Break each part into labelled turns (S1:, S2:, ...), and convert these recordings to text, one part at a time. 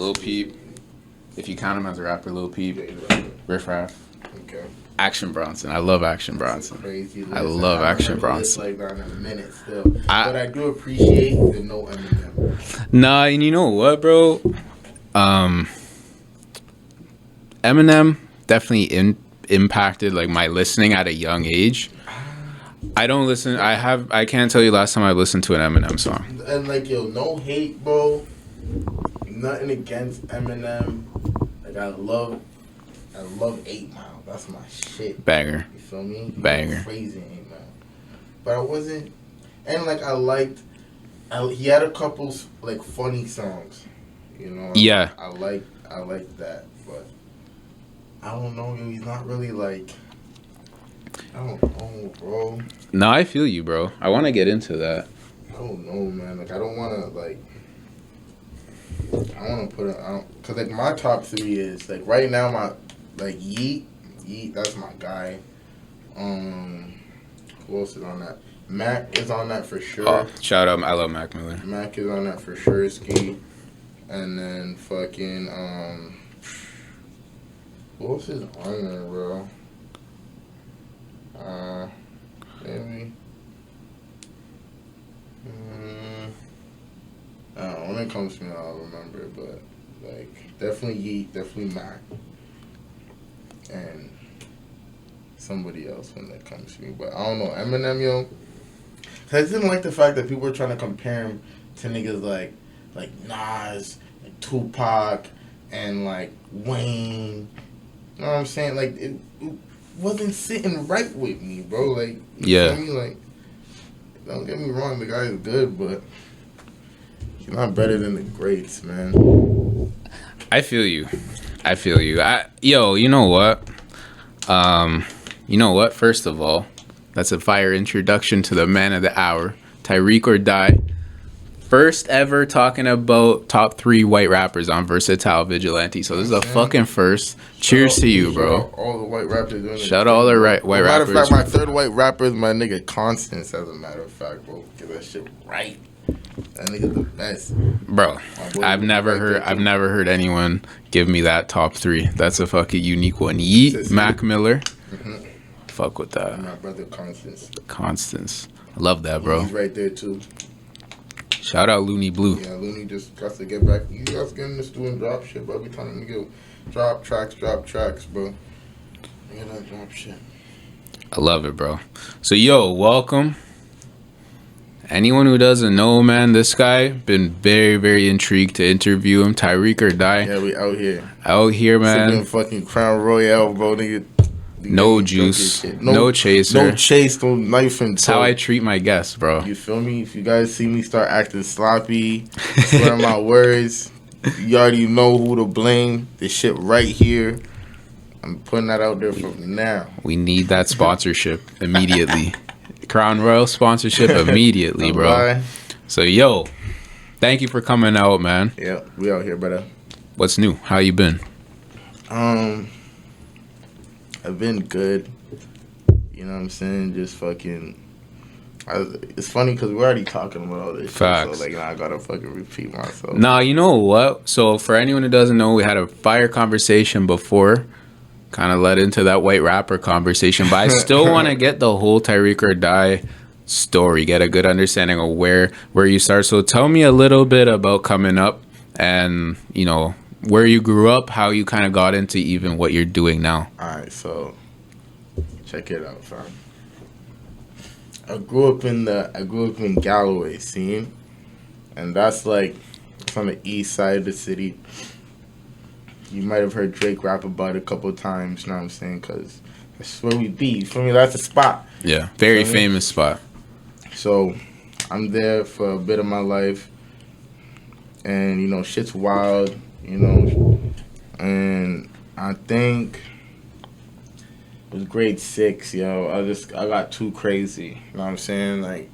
S1: Lil Peep. If you count him as a rapper, Lil Peep. Riff Raff.
S2: Okay.
S1: Action Bronson. I love Action Bronson.
S2: Crazy list.
S1: I love Action Bronson.
S2: Like that in a minute still. But I do appreciate the no Eminem.
S1: Nah, and you know what, bro? Eminem definitely impacted like my listening at a young age. I don't listen. I can't tell you last time I listened to an Eminem song.
S2: And like, yo, no hate, bro. Nothing against Eminem. Like, I love 8 Mile. That's my shit.
S1: Banger.
S2: You feel me?
S1: Banger.
S2: Crazy 8 Mile. But I wasn't. And like, he had a couple like funny songs. You know.
S1: Yeah.
S2: I like that, but I don't know. He's not really like. I don't know, bro.
S1: No, I feel you, bro. I want to get into that.
S2: I don't know, man. Like, I don't want to, like... I want to put it... Because, like, my top 3 is... Like, right now, my... Like, Yeet, that's my guy. Who else is on that? Mac is on that for sure.
S1: Oh, shout out. I love Mac Miller.
S2: Mac is on that for sure, Ski. And then fucking... Who else is on there, bro? Maybe. I don't know. When it comes to me, I'll remember it, but like definitely Yeet, definitely Mac, and somebody else when that comes to me. But I don't know, Eminem, yo. I just didn't like the fact that people were trying to compare him to niggas like Nas, and Tupac, and like Wayne. You know what I'm saying? Like it wasn't sitting right with me, bro. Like, you feel me? Like, don't get me wrong, the guy is good, but he's not better than the greats, man.
S1: I feel you. Yo, you know what? First of all, that's a fire introduction to the man of the hour, TYRIQUEORDIE. First ever talking about top 3 white rappers on VersatileVigilante. So this is a fucking first. Cheers to you, bro.
S2: All the white rappers doing it.
S1: Shout out all the white rappers.
S2: Matter of fact, my third white rapper is my nigga Constance, as a matter of fact, bro. Get that shit right. That nigga's the best.
S1: Bro, I've never heard anyone give me that top 3. That's a fucking unique one. Yeet, Mac Miller. Mm-hmm. Fuck with that.
S2: And my brother
S1: Constance. I love that, bro.
S2: He's right there too.
S1: Shout out Looney Blue.
S2: Yeah, Looney just got to get back. You guys getting this doing drop shit, bro. Every time we go drop tracks, bro. You gotta drop shit.
S1: I love it, bro. So, yo, welcome. Anyone who doesn't know, man, this guy, been very, very intrigued to interview him. TYRIQUEORDIE.
S2: Yeah, we out here.
S1: Out here, man.
S2: Sipping fucking Crown Royale, bro, nigga.
S1: No juice, no chaser.
S2: No chase, no knife and
S1: That's how I treat my guests, bro.
S2: You feel me? If you guys see me start acting sloppy, swearing my words, you already know who to blame. This shit right here. I'm putting that out there from now.
S1: We need that sponsorship immediately. Crown Royal sponsorship immediately, bro.
S2: Bye.
S1: So, yo, thank you for coming out, man.
S2: Yeah, we out here, brother.
S1: What's new? How you been?
S2: I've been good. You know what I'm saying? Just fucking... it's funny because we're already talking about all this
S1: Facts.
S2: shit, so like now I gotta fucking repeat myself.
S1: Nah, you know what? So for anyone who doesn't know, we had a fire conversation before. Kind of led into that white rapper conversation. But I still want to get the whole TYRIQUEORDIE story. Get a good understanding of where you start. So tell me a little bit about coming up and, you know, where you grew up, how you kind of got into even what you're doing now.
S2: Alright, so check it out, fam. I grew up in Galloway, see? And that's like, it's on the east side of the city. You might have heard Drake rap about it a couple of times, you know what I'm saying? Because that's where we be, you feel me? That's the spot.
S1: Yeah, very famous spot.
S2: So, I'm there for a bit of my life. And, you know, shit's wild, you know. And I think it was grade 6, yo. I got too crazy, you know what I'm saying? Like,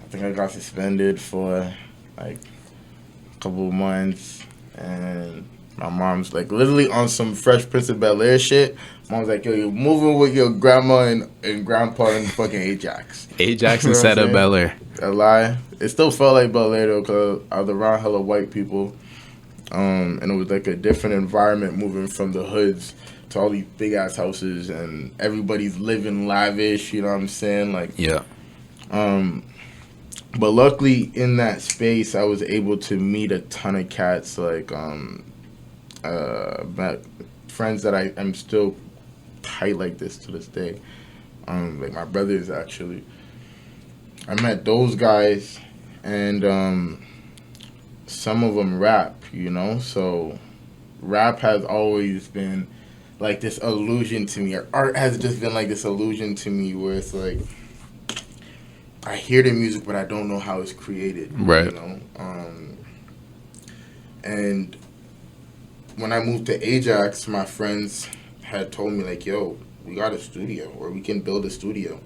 S2: I think I got suspended for, like, a couple of months. And my mom's, like, literally on some Fresh Prince of Bel-Air shit. Mom's like, yo, you're moving with your grandma and grandpa in fucking Ajax.
S1: Ajax instead of Bel-Air.
S2: A lie. It still felt like Bel-Air, though, because I was around hella white people. And it was like a different environment moving from the hoods to all these big ass houses, and everybody's living lavish. You know what I'm saying? Like,
S1: Yeah.
S2: But luckily in that space, I was able to meet a ton of cats, like friends that I'm still tight like this to this day. Like my brothers actually. I met those guys, and some of them rap, you know. So rap has always been like this illusion to me. Or art has just been like this illusion to me, where it's like I hear the music, but I don't know how it's created.
S1: Right.
S2: You know. And when I moved to Ajax, my friends had told me like, "Yo, we got a studio, or we can build a studio,"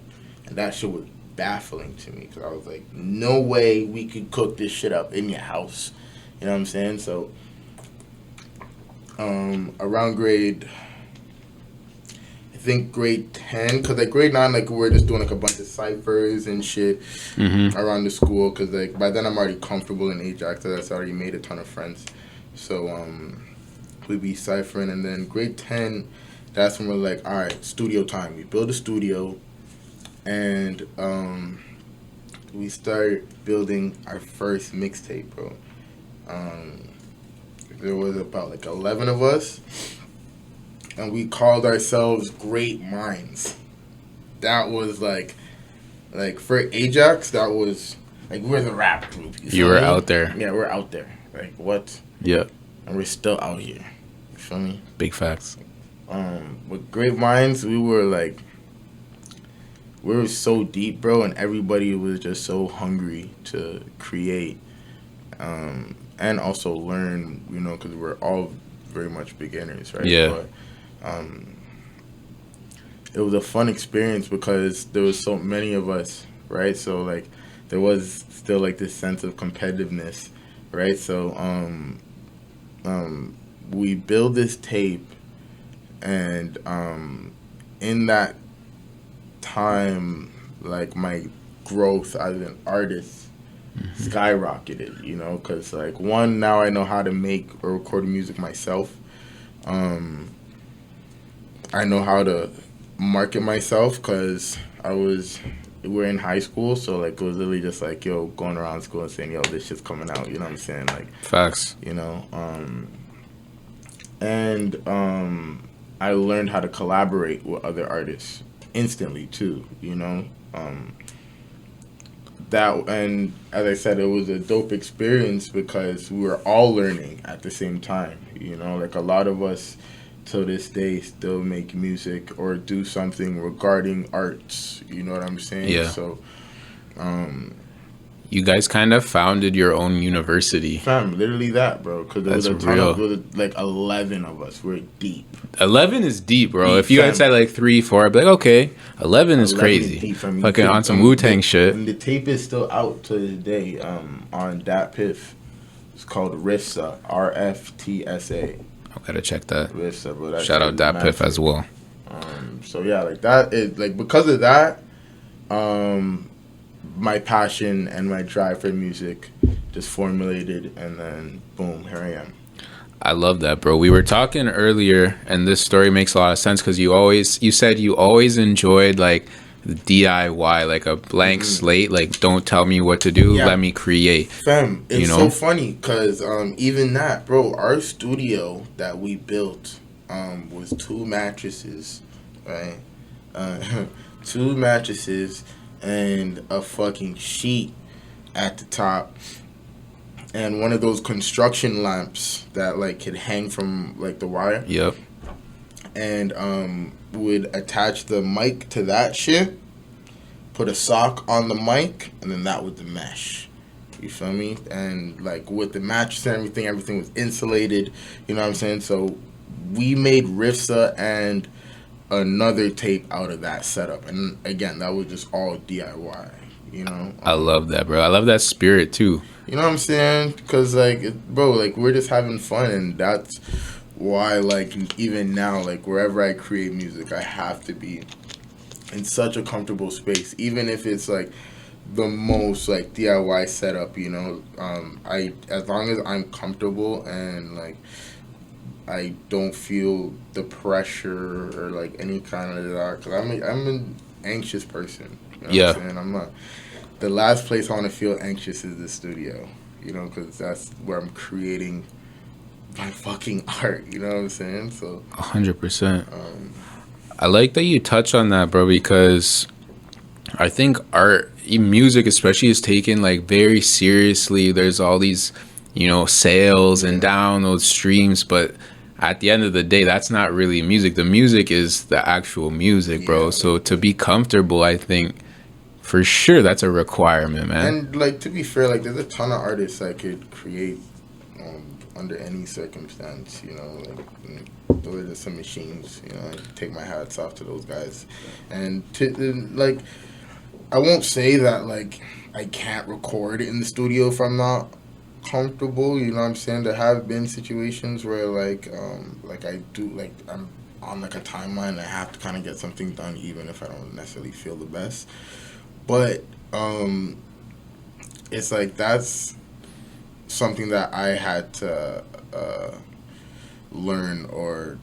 S2: and that shit was baffling to me because I was like, "No way we could cook this shit up in your house." You know what I'm saying? So, around grade, I think grade 10, because like grade 9, like we were just doing like a bunch of ciphers and shit around the school, because like by then I'm already comfortable in Ajax, so that's already made a ton of friends. So we'd be ciphering, and then grade 10, that's when we're like, all right, studio time. We build a studio, and we start building our first mixtape, bro. There was about like 11 of us, and we called ourselves Great Minds. That was like for Ajax, that was like we're the rap group.
S1: You were out there.
S2: Yeah, we're out there. Like what?
S1: Yeah.
S2: And we're still out here. You feel me?
S1: Big facts.
S2: With Great Minds, we were so deep, bro, and everybody was just so hungry to create, and also learn, you know, because we're all very much beginners, right?
S1: Yeah.
S2: But it was a fun experience because there was so many of us, right? So like there was still like this sense of competitiveness, right? So we build this tape, and in that time, like my growth as an artist skyrocketed, you know, because like one, now I know how to make or record music myself. I know how to market myself because we're in high school, so like it was literally just like, yo, going around school and saying, yo, this shit's coming out, you know what I'm saying? Like
S1: Facts.
S2: you know, and I learned how to collaborate with other artists instantly too, you know. That, and as I said, it was a dope experience because we were all learning at the same time, you know. Like a lot of us to this day still make music or do something regarding arts, you know what I'm saying?
S1: Yeah.
S2: So
S1: you guys kind of founded your own university.
S2: fam, literally that, bro, because there was
S1: That's
S2: a ton
S1: real.
S2: of, there was like 11 of us. We're deep.
S1: 11 is deep, bro.
S2: Deep,
S1: If you had
S2: fam.
S1: said like 3, 4, I'd be like, okay. 11 is
S2: 11
S1: crazy.
S2: deep, fam. You
S1: Fucking
S2: could-
S1: on some Wu-Tang shit.
S2: And the tape is still out to this day on Dat Piff. It's called RFTSA, RFTSA.
S1: I gotta check that.
S2: RFTSA, bro. That
S1: Shout
S2: shit
S1: out
S2: is
S1: Dat Piff
S2: massive.
S1: as well.
S2: So yeah, like that is like, because of that, my passion and my drive for music just formulated, and then boom, here I am.
S1: I love that, bro. We were talking earlier, and this story makes a lot of sense because you said you always enjoyed like the DIY, like a blank slate, like don't tell me what to do,
S2: Yeah.
S1: let me create.
S2: Fam, it's
S1: You know?
S2: so funny because even that, bro, our studio that we built was 2 mattresses, right? 2 mattresses and a fucking sheet at the top, and one of those construction lamps that like could hang from like the wire,
S1: Yep.
S2: and would attach the mic to that shit, put a sock on the mic, and then that was the mesh. You feel me? And like with the mattress and everything was insulated. You know what I'm saying? So we made Rifsa and another tape out of that setup, and again, that was just all DIY. You know?
S1: I love that, bro. I love that spirit too.
S2: You know what I'm saying? Because, like, bro, like, we're just having fun, and that's why, like, even now, like, wherever I create music, I have to be in such a comfortable space. Even if it's, like, the most like DIY setup, you know. I as long as I'm comfortable and like I don't feel the pressure or like any kind of that, because I'm an anxious person. You know what I'm
S1: Yeah,
S2: saying? I'm not. The last place I want to feel anxious is the studio. You know, because that's where I'm creating my fucking art. You know what I'm saying? So,
S1: 100%.
S2: um,
S1: I like that you touch on that, bro, because I think art, music especially, is taken like very seriously. There's all these, sales and
S2: yeah,
S1: downloads, streams, but at the end of the day, that's not really music. The music is the actual music, bro.
S2: yeah.
S1: So to be comfortable, I think for sure that's a requirement, man.
S2: And like to be fair, like there's a ton of artists that could create under any circumstance. You know, those are just some machines. You know, I take my hats off to those guys. And like, I won't say that like I can't record in the studio if I'm not comfortable. You know what I'm saying? There have been situations where like I do like I'm on like a timeline and I have to kind of get something done even if I don't necessarily feel the best. But it's like that's something that I had to learn or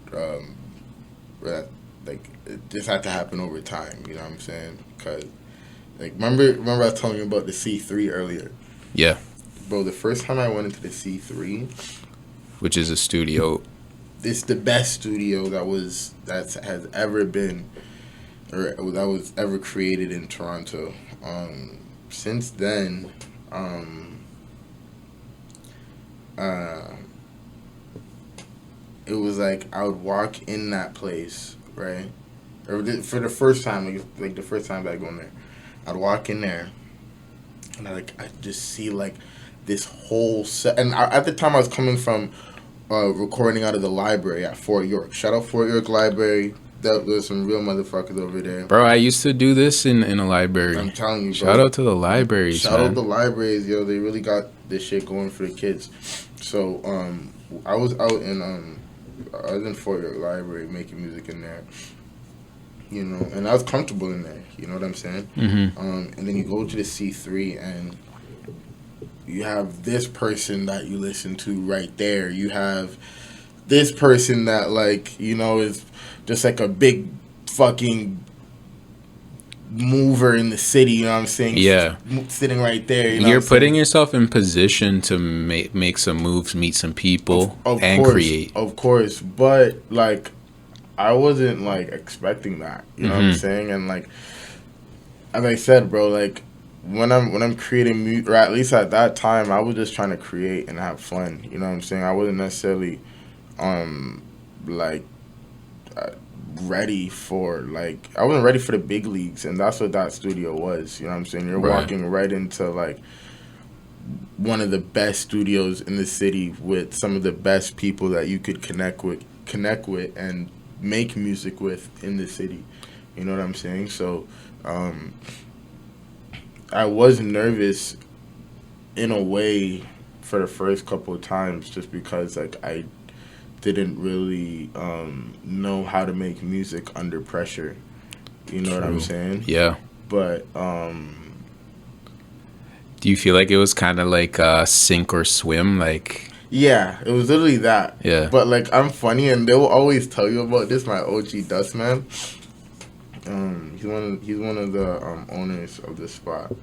S2: like it just had to happen over time. You know what I'm saying? Because like remember I was telling you about the C3 earlier,
S1: Yeah,
S2: bro. The first time I went into the C3,
S1: which is a studio.
S2: it's the best studio that has ever been or that was ever created in Toronto. Since then, uh, it was like I would walk in that place, right? For the first time, like the first time that I go in there, I'd walk in there, and I just see like this whole set. And at the time, I was coming from recording out of the library at Fort York. Shout out Fort York Library. There's some real motherfuckers over there.
S1: Bro, I used to do this in a library.
S2: I'm telling you, bro.
S1: Shout out to the libraries,
S2: Shout
S1: man.
S2: out the libraries, yo. They really got this shit going for the kids. So, I was out in I was in Fort York Library making music in there, you know, and I was comfortable in there. You know what I'm saying?
S1: Mm-hmm.
S2: And then you go to the C3 and you have this person that you listen to right there. You have this person that like is just like a big fucking mover in the city, you know what I'm saying?
S1: Yeah.
S2: Sitting right there. You know
S1: You're
S2: what I'm
S1: putting
S2: saying?
S1: yourself in position to make some moves, meet some people,
S2: Of
S1: and
S2: course,
S1: create.
S2: Of course. But like I wasn't like expecting that. You know what I'm saying? And like as I said, bro, like when I'm creating music, or at least at that time, I was just trying to create and have fun. You know what I'm saying? I wasn't necessarily like ready for I wasn't ready for the big leagues, and that's what that studio was. You know what I'm saying? You're
S1: Right.
S2: walking right into like one of the best studios in the city with some of the best people that you could connect with and make music with in the city. You know what I'm saying? So I was nervous in a way for the first couple of times just because like I didn't really know how to make music under pressure. You know what I'm saying?
S1: Yeah.
S2: But
S1: Do you feel like it was kind of like sink or swim? Like,
S2: yeah, it was literally that.
S1: yeah.
S2: But like I'm funny and they'll always tell you about this. My OG Dustman. He's one of the owners of the spot.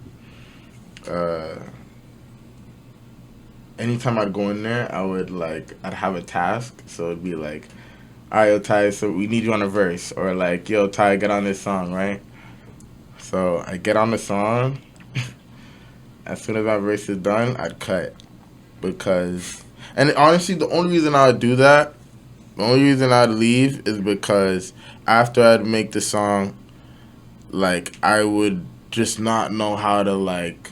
S2: Anytime I'd go in there, I'd have a task. So it'd be like, all right, yo, Ty, so we need you on a verse. Or like, yo, Ty, get on this song, right? So I get on the song. As soon as my verse is done, I'd cut. And honestly, the only reason I would do that, the only reason I'd leave is because after I'd make the song, like, I would just not know how to, like,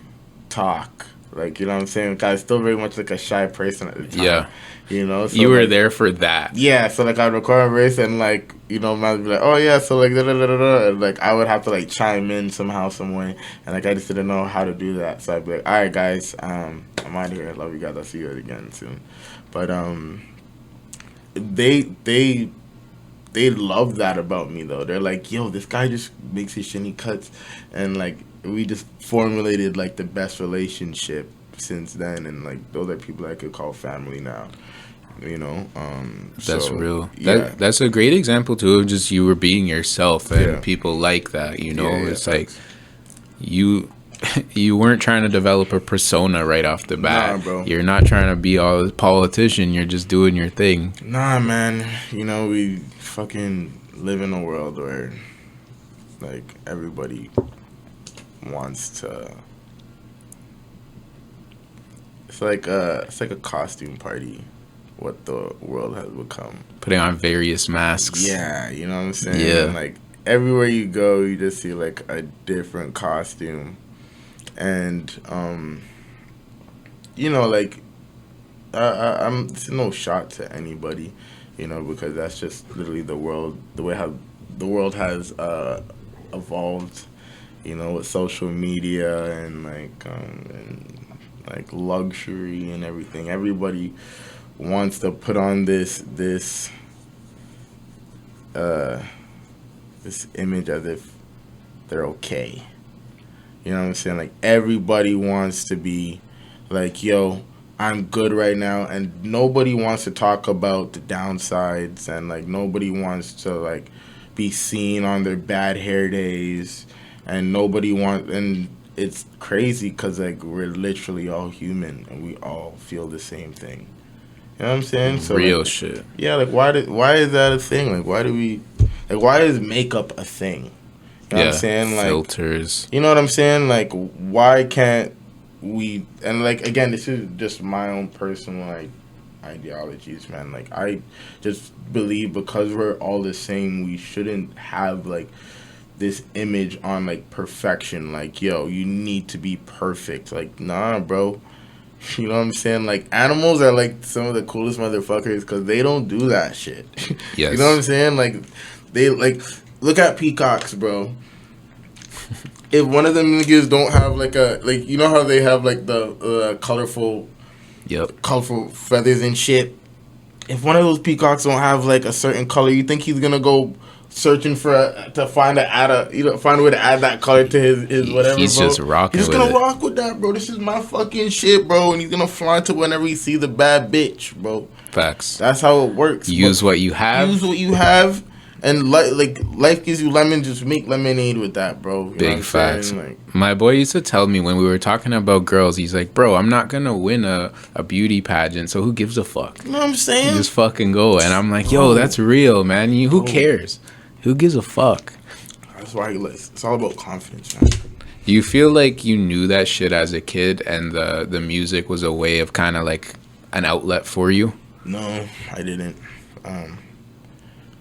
S2: talk. Like, you know what I'm saying? Because I was still very much, like, a shy person at the time.
S1: Yeah.
S2: You know? So,
S1: You were
S2: like,
S1: there for that.
S2: yeah, so, like, I'd record a verse and, like, man would be like, oh, yeah, so, like, da-da-da-da-da. And, like, I would have to, like, chime in somehow, some way. And, like, I just didn't know how to do that. So I'd be like, all right, guys, I'm out of here. I love you guys. I'll see you again soon. But, they love that about me though. They're like, yo, this guy just makes his shitty cuts, and like we just formulated like the best relationship since then, and like those are people I could call family now. You know,
S1: That's
S2: so,
S1: real.
S2: Yeah,
S1: That's a great example too of just you were being yourself, and
S2: Yeah.
S1: people like that. You know,
S2: Yeah,
S1: it's like you you weren't trying to develop a persona right off the bat.
S2: Nah, bro.
S1: You're not trying to be all a politician. You're just doing your thing.
S2: Nah, man. You know, we fucking live in a world where like everybody wants to. It's like a costume party. What the world has become.
S1: Putting on various masks.
S2: Yeah, you know what I'm saying?
S1: Yeah.
S2: And, like everywhere you go, you just see like a different costume, and you know, like I'm it's no shot to anybody, you know, because that's just literally the world, the way how the world has evolved, you know, with social media and like luxury and everything. Everybody wants to put on this image as if they're okay. You know what I'm saying? Like everybody wants to be like, yo, I'm good right now, and nobody wants to talk about the downsides, and like nobody wants to like be seen on their bad hair days, and nobody wants, and it's crazy because like we're literally all human and we all feel the same thing. You know what I'm saying? So
S1: Real
S2: like,
S1: shit.
S2: yeah, like why is that a thing? Like why is makeup a thing? You know what I'm saying? Like
S1: filters.
S2: You know what I'm saying? Like why can't we, and like again, this is just my own personal like ideologies, man. Like I just believe because we're all the same, we shouldn't have like this image on like perfection. Like, yo, you need to be perfect. Like, nah, bro. You know what I'm saying? Like, animals are like some of the coolest motherfuckers because they don't do that shit.
S1: Yes.
S2: You know what I'm saying? Like, they like look at peacocks, bro. If one of them niggas don't have like a like, you know how they have like the colorful feathers and shit. If one of those peacocks don't have like a certain color, you think he's gonna go searching to find find a way to add that color to his whatever,
S1: he's
S2: bro.
S1: just rocking
S2: He's
S1: with
S2: gonna
S1: it.
S2: rock with that, bro. This is my fucking shit, bro. And he's gonna flaunt it whenever he sees a bad bitch, bro.
S1: Facts.
S2: That's how it works.
S1: Use what you have.
S2: Use what you have. And life gives you lemon, just make lemonade with that, bro. You know
S1: Big
S2: what I'm
S1: facts.
S2: saying? Like,
S1: my boy used to tell me when we were talking about girls, he's like, bro, I'm not gonna win a beauty pageant, so who gives a fuck?
S2: You know what I'm saying?
S1: You just fucking go. And I'm like, yo, that's real, man. Who cares? Who gives a fuck?
S2: That's why it's all about confidence, man.
S1: Do you feel like you knew that shit as a kid and the music was a way of kind of like an outlet for you?
S2: No, I didn't.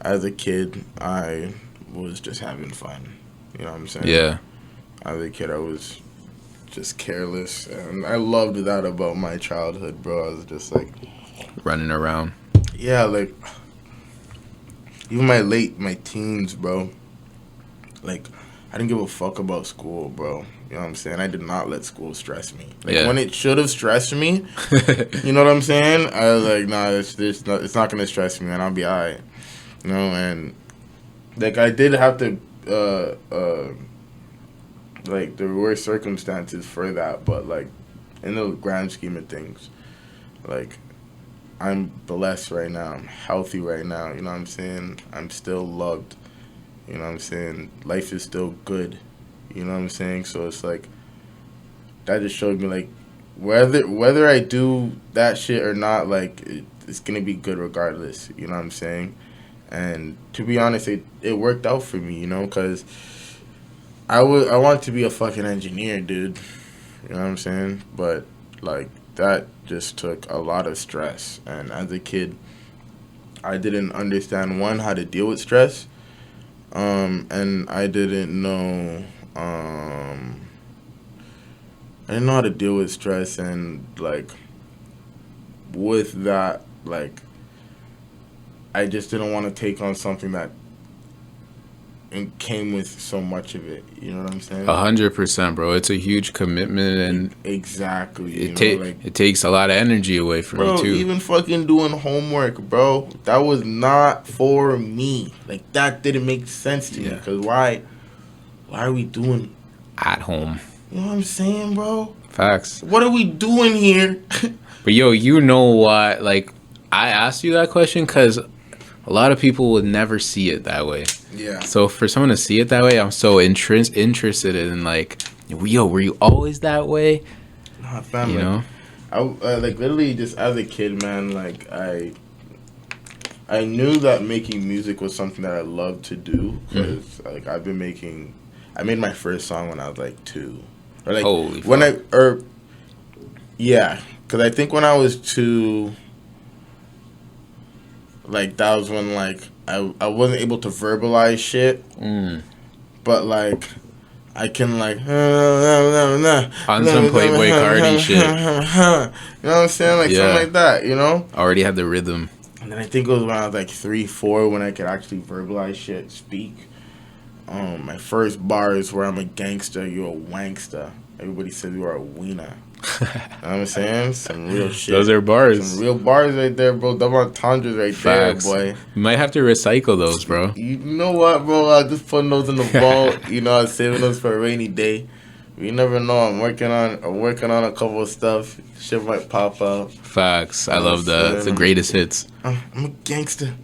S2: As a kid, I was just having fun. You know what I'm saying?
S1: Yeah.
S2: As a kid, I was just careless. And I loved that about my childhood, bro. I was just like...
S1: running around.
S2: Yeah, like... Even my teens, bro. Like, I didn't give a fuck about school, bro. You know what I'm saying? I did not let school stress me. Like, when it should have stressed me, you know what I'm saying? I was like, nah, it's not going to stress me, man. I'll be all right. You know, and, like, I did have to, like, there were circumstances for that, but, like, in the grand scheme of things, like, I'm blessed right now. I'm healthy right now. You know what I'm saying? I'm still loved. You know what I'm saying? Life is still good. You know what I'm saying? So it's like, that just showed me, like, whether I do that shit or not, like, it's going to be good regardless. You know what I'm saying? And to be honest, it worked out for me, you know, because I wanted to be a fucking engineer, dude. You know what I'm saying? But, like, that just took a lot of stress. And as a kid, I didn't understand, one, how to deal with stress. And I didn't know how to deal with stress, and like with that, like I just didn't want to take on something that came with so much of it. You know what I'm saying?
S1: 100%, bro. It's a huge commitment, and
S2: exactly.
S1: It takes a lot of energy away from you too.
S2: Even fucking doing homework, bro. That was not for me. Like, that didn't make sense to me. Because why are we doing?
S1: at home.
S2: You know what I'm saying, bro?
S1: Facts.
S2: What are we doing here?
S1: But yo, you know what? Like, I asked you that question because a lot of people would never see it that way.
S2: Yeah.
S1: So for someone to see it that way, I'm so interested in like, yo, were you always that way?
S2: Nah, fam,
S1: You
S2: like,
S1: know?
S2: I like literally just as a kid, man. Like I knew that making music was something that I loved to do because like I made my first song when I was like 2, or like
S1: Holy
S2: when
S1: fuck.
S2: yeah, because I think when I was 2, like that was when like I wasn't able to verbalize shit, but like I can like
S1: On some Playboy Cardi shit.
S2: You know what I'm saying? Like something like that, you know?
S1: Already had the rhythm.
S2: And then I think it was when I was like 3, 4 when I could actually verbalize shit, speak. My first bars where I'm a gangster, you're a wankster. Everybody said you are a wiener. You know what I'm saying? Some real shit.
S1: Those are bars.
S2: Some real bars right there, bro. Double entendres right
S1: Facts.
S2: there, boy.
S1: You might have to recycle those, bro.
S2: You know what, bro? I'm just putting those in the vault. You know, I'm saving those for a rainy day. You never know. I'm working on a couple of stuff. Shit might pop out.
S1: Facts. I love that. It's the greatest hits.
S2: I'm a gangster.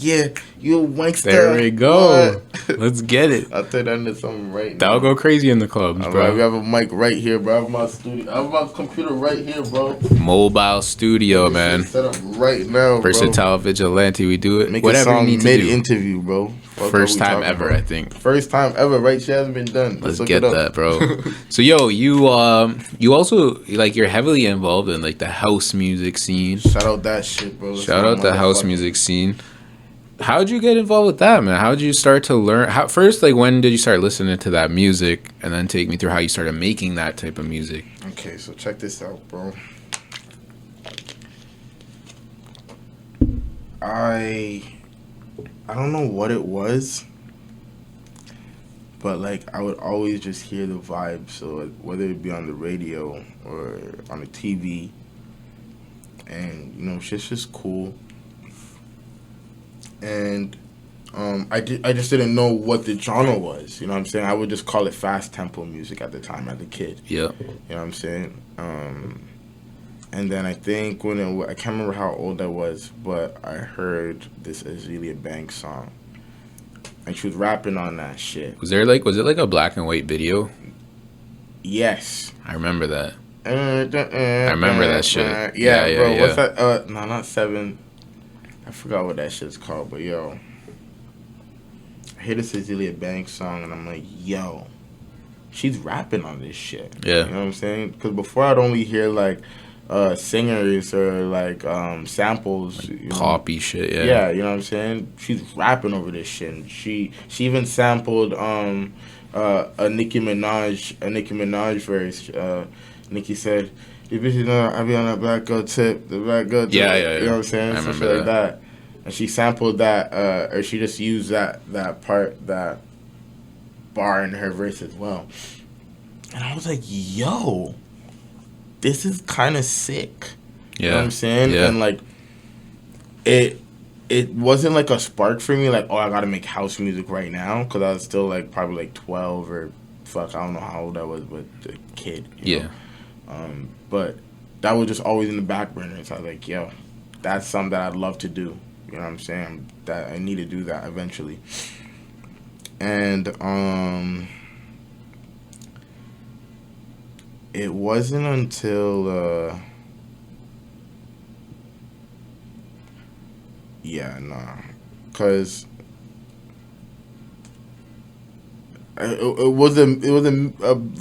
S2: Yeah, you a wankster.
S1: There we go.
S2: What?
S1: Let's get it.
S2: I'll turn that into something right now.
S1: That'll go crazy in the clubs,
S2: All
S1: bro.
S2: right, we have a mic right here, bro. I have my studio. I have my computer right here, bro.
S1: Mobile studio, man.
S2: Set up right now, bro.
S1: VersatileVigilante. We do it.
S2: Make
S1: Whatever
S2: a song
S1: you need to do.
S2: mid-interview, bro.
S1: First time ever, I think.
S2: First time ever, right? She hasn't been done.
S1: Let's get that, bro. So, yo, you also, like, you're heavily involved in, like, the house music scene.
S2: Shout out that shit, bro.
S1: Shout out the house music scene. How'd you get involved with that, man? How'd you start to learn? First, like, when did you start listening to that music? And then take me through how you started making that type of music.
S2: Okay, so check this out, bro. I don't know what it was, but like I would always just hear the vibe. So like, whether it be on the radio or on the TV, and you know, shit's just cool. And I just didn't know what the genre was. You know what I'm saying? I would just call it fast tempo music at the time as a kid.
S1: Yeah.
S2: You know what I'm saying? And then I think I can't remember how old I was, but I heard this Azealia Banks song, and she was rapping on that shit.
S1: Was it like a black and white video?
S2: Yes.
S1: I remember that. I remember that shit.
S2: Yeah, bro.
S1: Yeah.
S2: What's that? No, not 7. I forgot what that shit's called, but yo, I hear this Azealia Banks song, and I'm like, yo, she's rapping on this shit.
S1: Yeah.
S2: You know what I'm saying? Because before I'd only hear like singers or like samples,
S1: like poppy shit. Yeah.
S2: Yeah, you know what I'm saying? She's rapping over this shit. And she even sampled a Nicki Minaj verse. Nicki said, "The bitches know I be on that black girl tip, the black girl tip."
S1: Yeah.
S2: You know what I'm saying?
S1: I
S2: So
S1: remember
S2: shit like that. And she sampled that, or she just used that bar in her verse as well. And I was like, yo, this is kind of sick.
S1: Yeah.
S2: You know what I'm saying?
S1: Yeah.
S2: And like, it wasn't like a spark for me, like, oh, I gotta make house music right now, because I was still like probably like 12 or fuck, I don't know how old I was, but a kid. You know? But that was just always in the back burner. So I was like, yo, that's something that I'd love to do. You know what I'm saying? That I need to do that eventually. And it wasn't until because it was a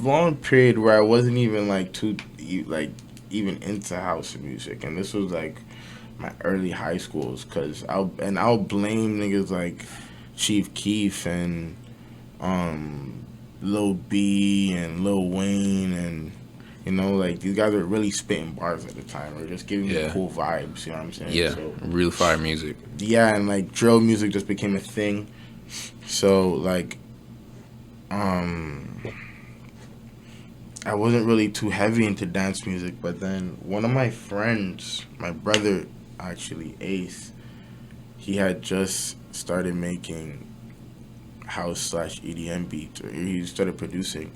S2: long period where I wasn't even like even into house music, and this was like my early high schools, because I'll blame niggas like Chief Keef and Lil B and Lil Wayne, and you know, like these guys were really spitting bars at the time, or just giving me cool vibes. You know what I'm saying?
S1: Yeah, so, real fire music.
S2: Yeah, and like drill music just became a thing. So like, I wasn't really too heavy into dance music, but then one of my friends, my brother actually, Ace, he had just started making house / EDM beats, or he started producing.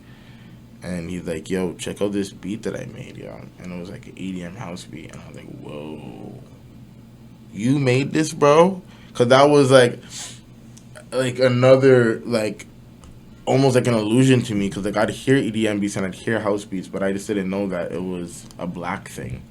S2: And he's like, yo, check out this beat that I made, yo. And it was like an EDM house beat. And I was like, whoa, you made this, bro? Because that was like another, like, almost like an illusion to me. Because like I'd hear EDM beats and I'd hear house beats, but I just didn't know that it was a black thing.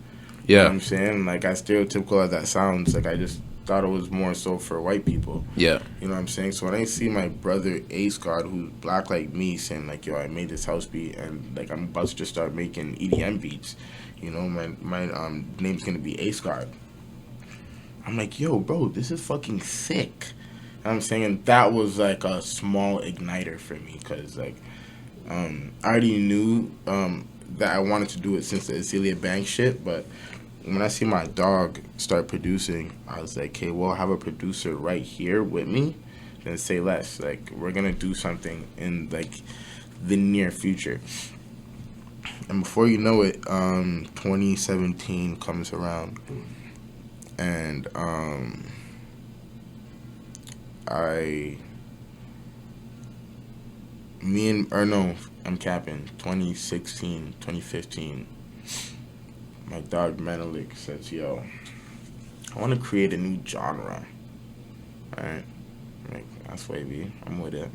S2: You know what I'm saying? Like, as stereotypical as that sounds, like, I just thought it was more so for white people.
S1: Yeah.
S2: You know what I'm saying? So when I see my brother Ace God, who's black like me, saying like, yo, I made this house beat and like I'm about to just start making EDM beats, you know, my name's gonna be Ace God. I'm like, yo, bro, this is fucking sick. You know what I'm saying? And that was like a small igniter for me, because like I already knew that I wanted to do it since the Azealia Banks shit, but when I see my dog start producing, I was like, okay, well, have a producer right here with me, then say less. Like, we're gonna do something in like the near future. And before you know it, 2017 comes around, and I'm capping. 2016, 2015. My dog Menelik says, yo, I want to create a new genre. Alright? Like, that's wavy. I'm with it.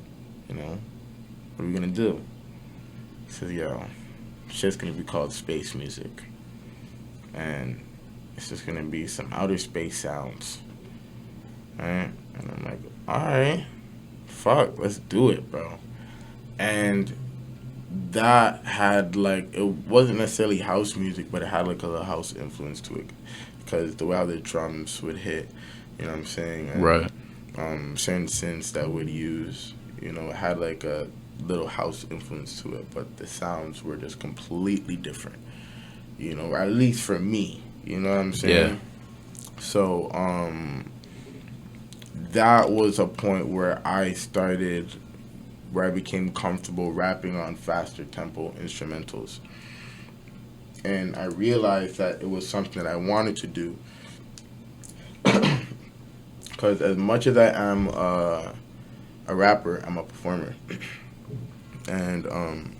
S2: You know? What are we going to do? He says, yo, shit's going to be called space music. And it's just going to be some outer space sounds. Alright? And I'm like, alright. Fuck, let's do it, bro. And that had like, it wasn't necessarily house music, but it had like a little house influence to it, because the way how the drums would hit, you know what I'm saying, and,
S1: right,
S2: certain synths that would use, you know, it had like a little house influence to it, but the sounds were just completely different, you know, at least for me, you know what I'm saying? Yeah. So that was a point where I became comfortable rapping on faster tempo instrumentals. And I realized that it was something that I wanted to do. Because as much as I am a rapper, I'm a performer. And one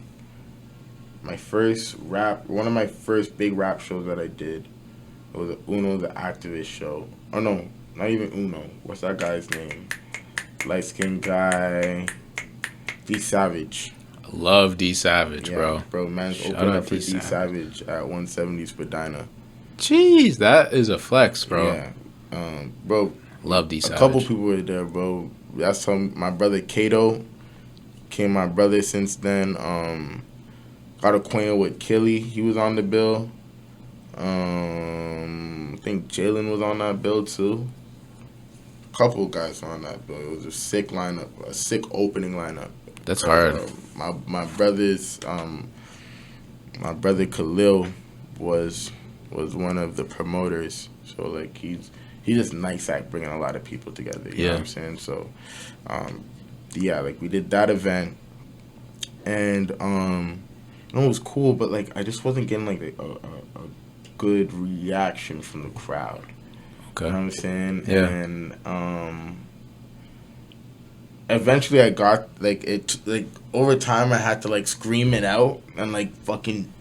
S2: of my first big rap shows that I did was a UnoTheActivist show. Oh no, not even Uno. What's that guy's name? Light-skinned guy. D Savage.
S1: I love D Savage,
S2: yeah, bro. Man's opened up for D Savage at 170 Spadina.
S1: Jeez, that is a flex, bro.
S2: Yeah, bro.
S1: Love D Savage.
S2: A couple people were there, bro. That's my brother Kato became my brother since then. Got acquainted with Killy. He was on the bill. I think Jalen was on that bill too. A couple guys on that bill. It was a sick lineup, a sick opening lineup.
S1: That's hard.
S2: My brother's my brother Khalil was one of the promoters. So like he's just nice at bringing a lot of people together. You know what I'm saying? So yeah, like we did that event, and it was cool, but like I just wasn't getting like a good reaction from the crowd. Okay. You know what I'm saying?
S1: Yeah.
S2: And eventually I got like it, like over time I had to like scream it out and like fucking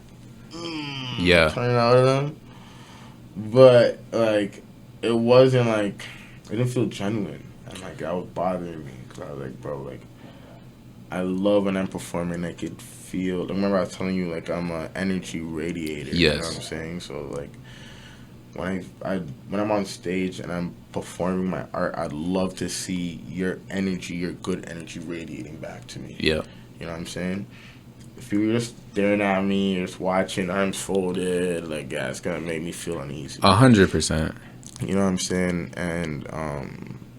S2: turn it out of them. But like it wasn't like, it didn't feel genuine, and like that was bothering me, because I was like, bro, like I love when I'm performing, I could feel. Remember I was telling you, like, I'm an energy radiator. Yes. You know what I'm saying? So like when I'm on stage and I'm performing my art, I'd love to see your energy, your good energy radiating back to me. Yeah. You know what I'm saying? If you were just staring at me, just watching, arms folded, like, yeah, it's gonna make me feel uneasy.
S1: 100%.
S2: You know what I'm saying? And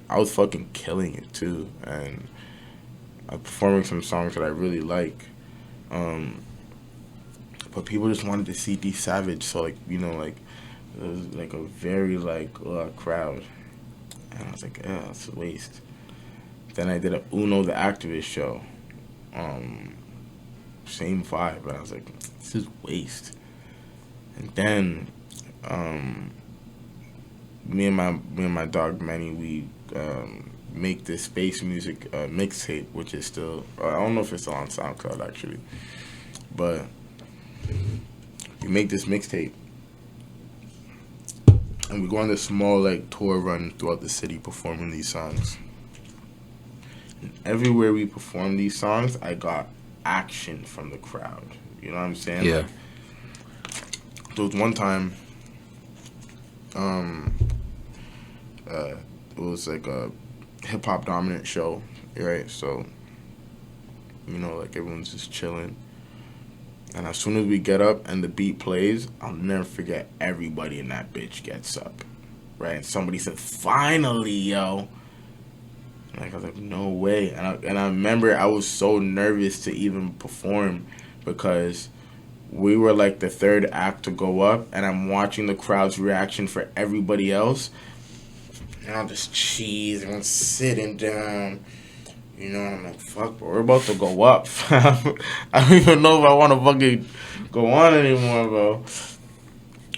S2: I was fucking killing it too, and performing some songs that I really like. But people just wanted to see D Savage, so like, you know, like it was like a very like crowd, and I was like, yeah, it's a waste. Then I did a UnoTheActivist show, same vibe, but I was like, this is waste. And then me and my dog Manny, we make this space music mixtape, which is still, I don't know if it's still on SoundCloud actually, but we make this mixtape and we go on this small like tour run throughout the city performing these songs. And everywhere we perform these songs, I got action from the crowd. You know what I'm saying?
S1: Yeah.
S2: Like, there was one time, it was like a hip hop dominant show, right? So, you know, like everyone's just chilling. And as soon as we get up and the beat plays, I'll never forget, everybody in that bitch gets up, right? And somebody said, "Finally, yo." And like, I was like, no way. And I remember I was so nervous to even perform because we were like the third act to go up, and I'm watching the crowd's reaction for everybody else. And I'm just cheese, and I'm sitting down. You know, and I'm like, fuck, bro, we're about to go up. I don't even know if I want to fucking go on anymore, bro.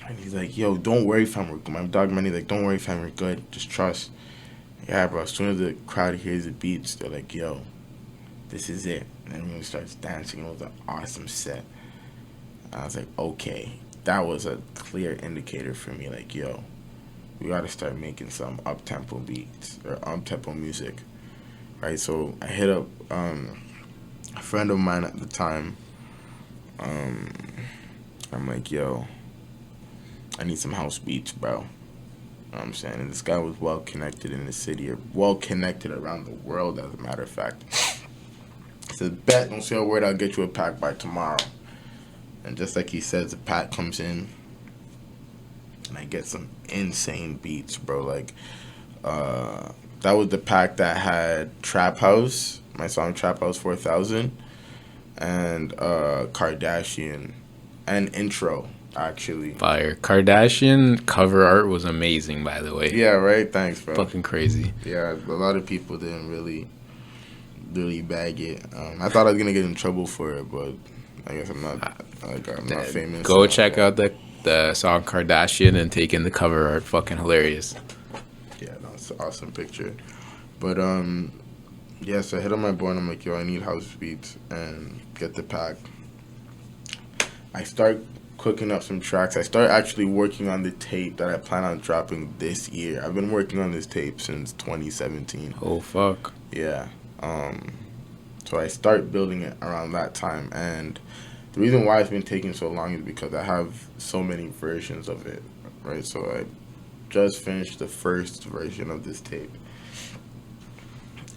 S2: And he's like, yo, don't worry, fam. My dog Manny's like, don't worry, fam, we're good. Just trust. Yeah, bro, as soon as the crowd hears the beats, they're like, yo, this is it. And everyone starts dancing. It was an awesome set. And I was like, okay. That was a clear indicator for me, like, yo, we got to start making some up-tempo beats or up-tempo music. Right, so I hit up a friend of mine at the time. I'm like, yo, I need some house beats, bro. You know what I'm saying? And this guy was well connected in the city, or well connected around the world, as a matter of fact. He said, bet, don't say a word, I'll get you a pack by tomorrow. And just like he says, the pack comes in, and I get some insane beats, bro. Like, that was the pack that had Trap House, my song Trap House 4000, and Kardashian, and Intro, actually.
S1: Fire. Kardashian cover art was amazing, by the way.
S2: Yeah, right? Thanks, bro.
S1: Fucking crazy.
S2: Yeah, a lot of people didn't really bag it. I thought I was going to get in trouble for it, but I guess I'm not famous.
S1: Go check out the song Kardashian and take in the cover art. Fucking hilarious.
S2: Yeah, that's an awesome picture. But, yeah, so I hit on my boy and I'm like, yo, I need house beats and get the pack. I start cooking up some tracks. I start actually working on the tape that I plan on dropping this year. I've been working on this tape since 2017.
S1: Oh, fuck.
S2: Yeah. So I start building it around that time. And the reason why it's been taking so long is because I have so many versions of it, right? So I just finished the first version of this tape,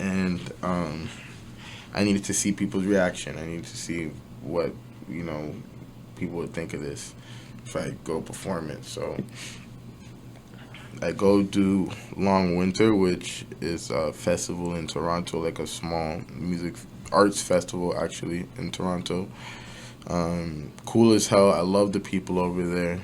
S2: and I needed to see people's reaction. I needed to see what, you know, people would think of this if I go perform it. So I go do Long Winter, which is a festival in Toronto, like a small music arts festival actually in Toronto. Cool as hell. I love the people over there.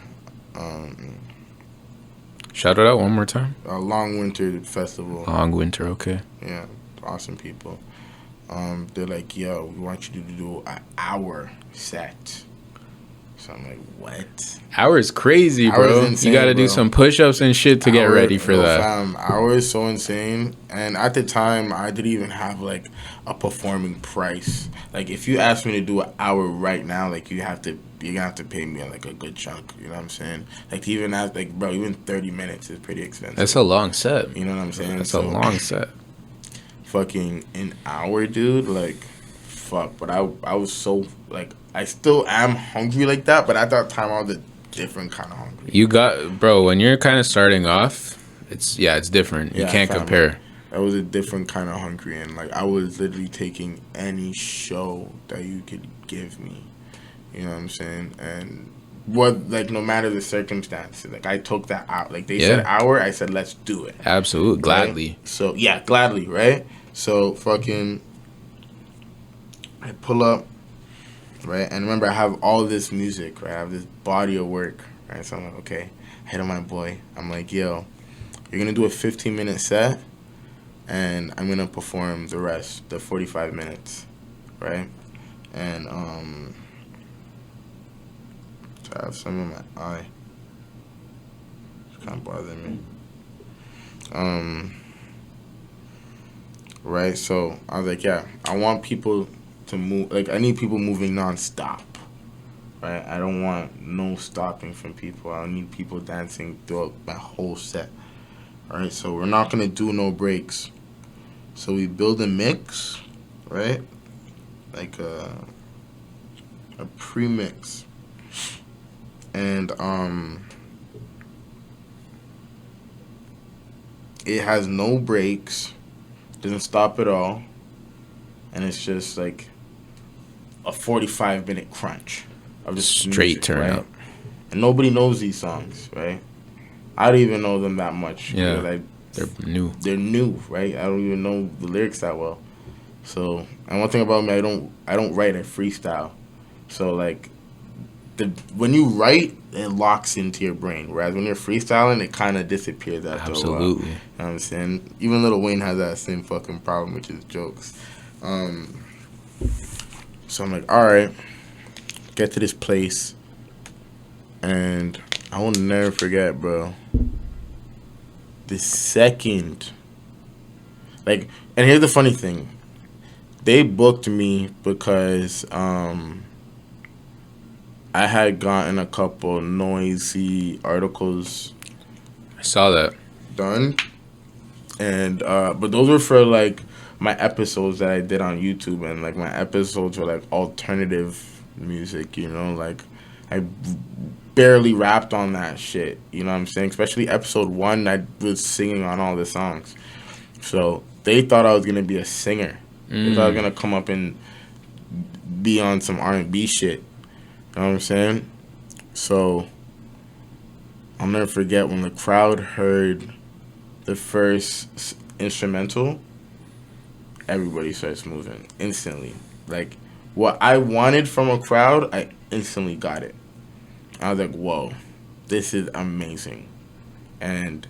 S1: Shout it out one more time.
S2: Long Winter Festival.
S1: Long Winter, okay.
S2: Yeah, awesome people. They're like, yo, we want you to do an hour set. So I'm like, what?
S1: Hour's crazy, bro.
S2: Insane,
S1: you gotta
S2: bro.
S1: do some push-ups and shit to get ready for that.
S2: Hour is so insane. And at the time, I didn't even have, like, a performing price. Like, if you ask me to do an hour right now, like, you're gonna have to pay me, like, a good chunk. You know what I'm saying? Like, to even ask, like, bro, even 30 minutes is pretty expensive.
S1: That's a long set.
S2: You know what I'm saying?
S1: That's a long set.
S2: Fucking an hour, dude. Like, fuck. But I was so, like, I still am hungry like that, but at that time I was a different kind of hungry.
S1: You got, bro, when you're kind of starting off, it's different. You can't compare.
S2: I was a different kind of hungry, and like I was literally taking any show that you could give me. You know what I'm saying? And what, like, no matter the circumstances, like I took that out. Like they said hour, I said let's do it.
S1: Absolutely, gladly.
S2: Right? So yeah, gladly, right? So fucking, I pull up. Right, and remember I have all this music, right? I have this body of work, right? So I'm like, okay, I hit on my boy. I'm like, yo, you're gonna do a 15-minute set, and I'm gonna perform the rest, the 45 minutes, right? And I have some in my eye. It's kind of bothering me. right? So I was like, yeah, I want people to move. Like, I need people moving nonstop, right? I don't want no stopping from people. I need people dancing throughout my whole set, right? So we're not gonna do no breaks. So we build a mix, right? Like a pre-mix, and it has no breaks, doesn't stop at all, and it's just like a 45-minute crunch of just
S1: Straight
S2: music,
S1: turn
S2: right?
S1: up.
S2: And nobody knows these songs, right? I don't even know them that much.
S1: Yeah,
S2: Because
S1: they're new.
S2: they're new, right? I don't even know the lyrics that well. So, and one thing about me, I don't write, I freestyle. So like, when you write, it locks into your brain. Whereas when you're freestyling, it kind of disappears after a while.
S1: Absolutely.
S2: You know what I'm saying? Even Lil Wayne has that same fucking problem with his jokes. So I'm like, all right, get to this place, and I will never forget, bro. The second, like, and here's the funny thing, they booked me because I had gotten a couple noisy articles
S1: I saw that.
S2: done, and but those were for like my episodes that I did on YouTube, and like my episodes were like alternative music, you know, like I barely rapped on that shit, you know what I'm saying? Especially episode 1, I was singing on all the songs, so they thought I was gonna be a singer. They thought I was gonna come up and be on some R&B shit. You know what I'm saying? So I'll never forget when the crowd heard the first instrumental, everybody starts moving instantly. Like, what I wanted from a crowd, I instantly got it. I was like, whoa, this is amazing. And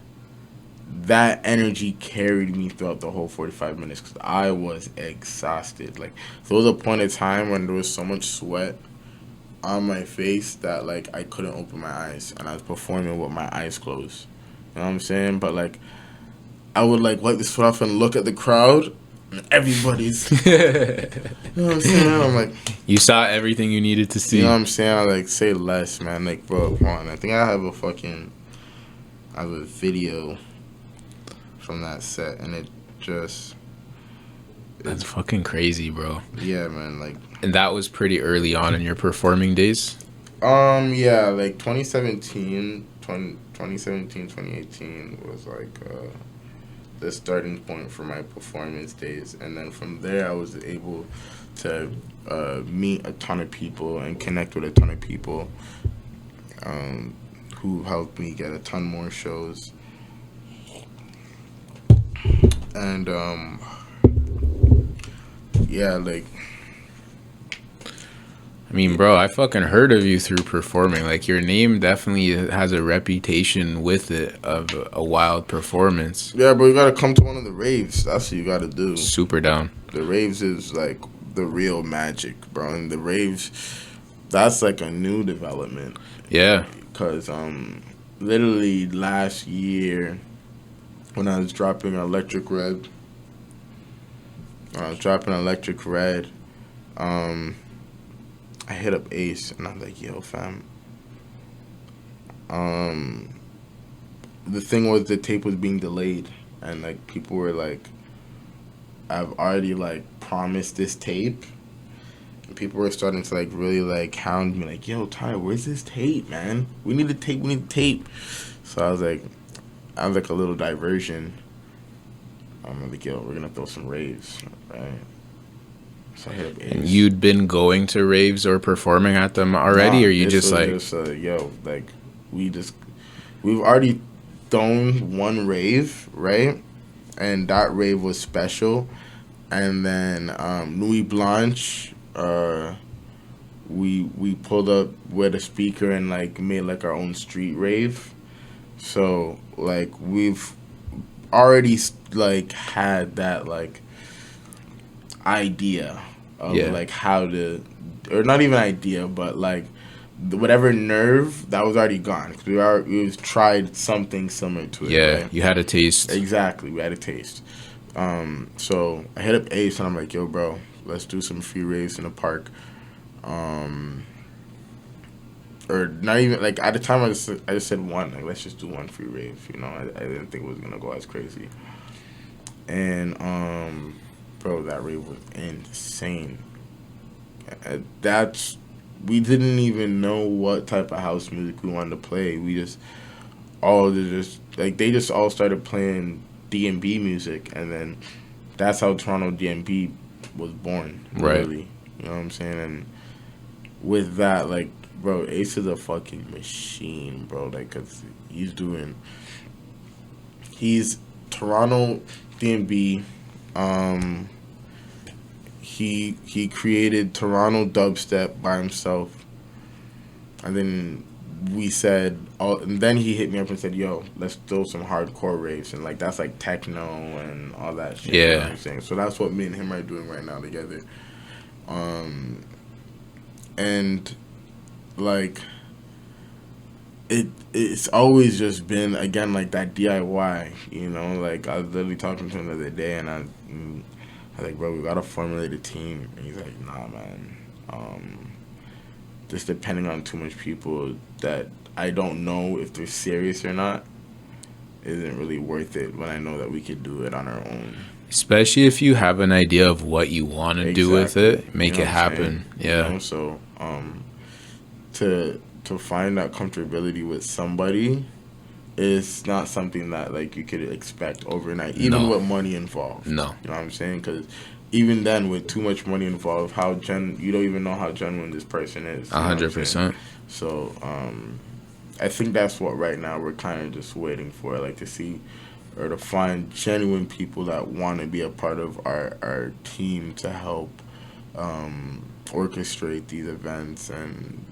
S2: that energy carried me throughout the whole 45 minutes because I was exhausted. Like, there was a point in time when there was so much sweat on my face that, like, I couldn't open my eyes. And I was performing with my eyes closed. You know what I'm saying? But, like, I would, like, wipe the sweat off and look at the crowd. And everybody's, you know what I'm saying? I'm like,
S1: You saw everything you needed to see.
S2: you know what I'm saying? I like, say less, man. Like, bro, come on. I think I have a video from that set, and it just,
S1: That's fucking crazy, bro.
S2: yeah, man. Like,
S1: And that was pretty early on in your performing days?
S2: yeah, like 2017, 2018 was like the starting point for my performance days, and then from there I was able to meet a ton of people and connect with a ton of people who helped me get a ton more shows. And yeah, like,
S1: I mean, bro, I fucking heard of you through performing. Like, your name definitely has a reputation with it of a wild performance.
S2: yeah, bro, you gotta come to one of the raves. That's what you gotta do.
S1: Super down.
S2: The raves is like the real magic, bro. And the raves, that's like a new development.
S1: Yeah.
S2: Cause literally last year when I was dropping Electric Red, I hit up Ace and I'm like, yo, fam. The thing was the tape was being delayed, and like people were like, I've already like promised this tape. And people were starting to like really like hound me, like, yo, Ty, where's this tape, man? We need the tape. So I was like a little diversion. I'm like, yo, we're gonna throw some raves, right? So I hit up Ace.
S1: And you'd been going to raves or performing at them already, or you
S2: this
S1: just
S2: was
S1: like...
S2: yo, like we've already thrown one rave, right? And that rave was special. And then Nuit Blanche, we pulled up with a speaker and like made like our own street rave. So like we've already like had that like idea of like how to, or not even idea, but like whatever nerve that was already gone, because we've tried something similar to it.
S1: Yeah,
S2: right?
S1: you had a taste.
S2: Exactly, we had a taste. So I hit up Ace and I'm like, yo, bro, let's do some free raves in the park. Or not even like at the time I just said one, like let's just do one free rave. You know, I didn't think it was gonna go as crazy. And bro, that rave was insane. That's we didn't even know what type of house music we wanted to play. We just they just all started playing D&B music, and then that's how Toronto D&B was born. Really,
S1: Right.
S2: you know what I'm saying? And with that, like, bro, Ace is a fucking machine, bro. Like, cause he's Toronto D&B. He created Toronto dubstep by himself, and then and then he hit me up and said, "Yo, let's do some hardcore raves," and like that's like techno and all that shit. You know what
S1: Yeah.
S2: I'm saying? So that's what me and him are doing right now together. And like it's always just been again like that DIY. You know, like I was literally talking to him the other day, and I was like, bro, we gotta formulate a team. And he's like, nah, man. Just depending on too much people that I don't know if they're serious or not isn't really worth it when I know that we could do it on our own.
S1: Especially if you have an idea of what you want to do with
S2: Exactly.
S1: it, make
S2: You know
S1: it
S2: what I'm saying?
S1: happen. Yeah.
S2: You know, so to find that comfortability with somebody is not something that like you could expect overnight, even
S1: No.
S2: with money involved.
S1: No.
S2: You know what I'm saying? Because even then, with too much money involved, you don't even know how genuine this person is. You know what I'm saying?
S1: 100%.
S2: So I think that's what right now we're kind of just waiting for, like to see or to find genuine people that want to be a part of our team to help orchestrate these events and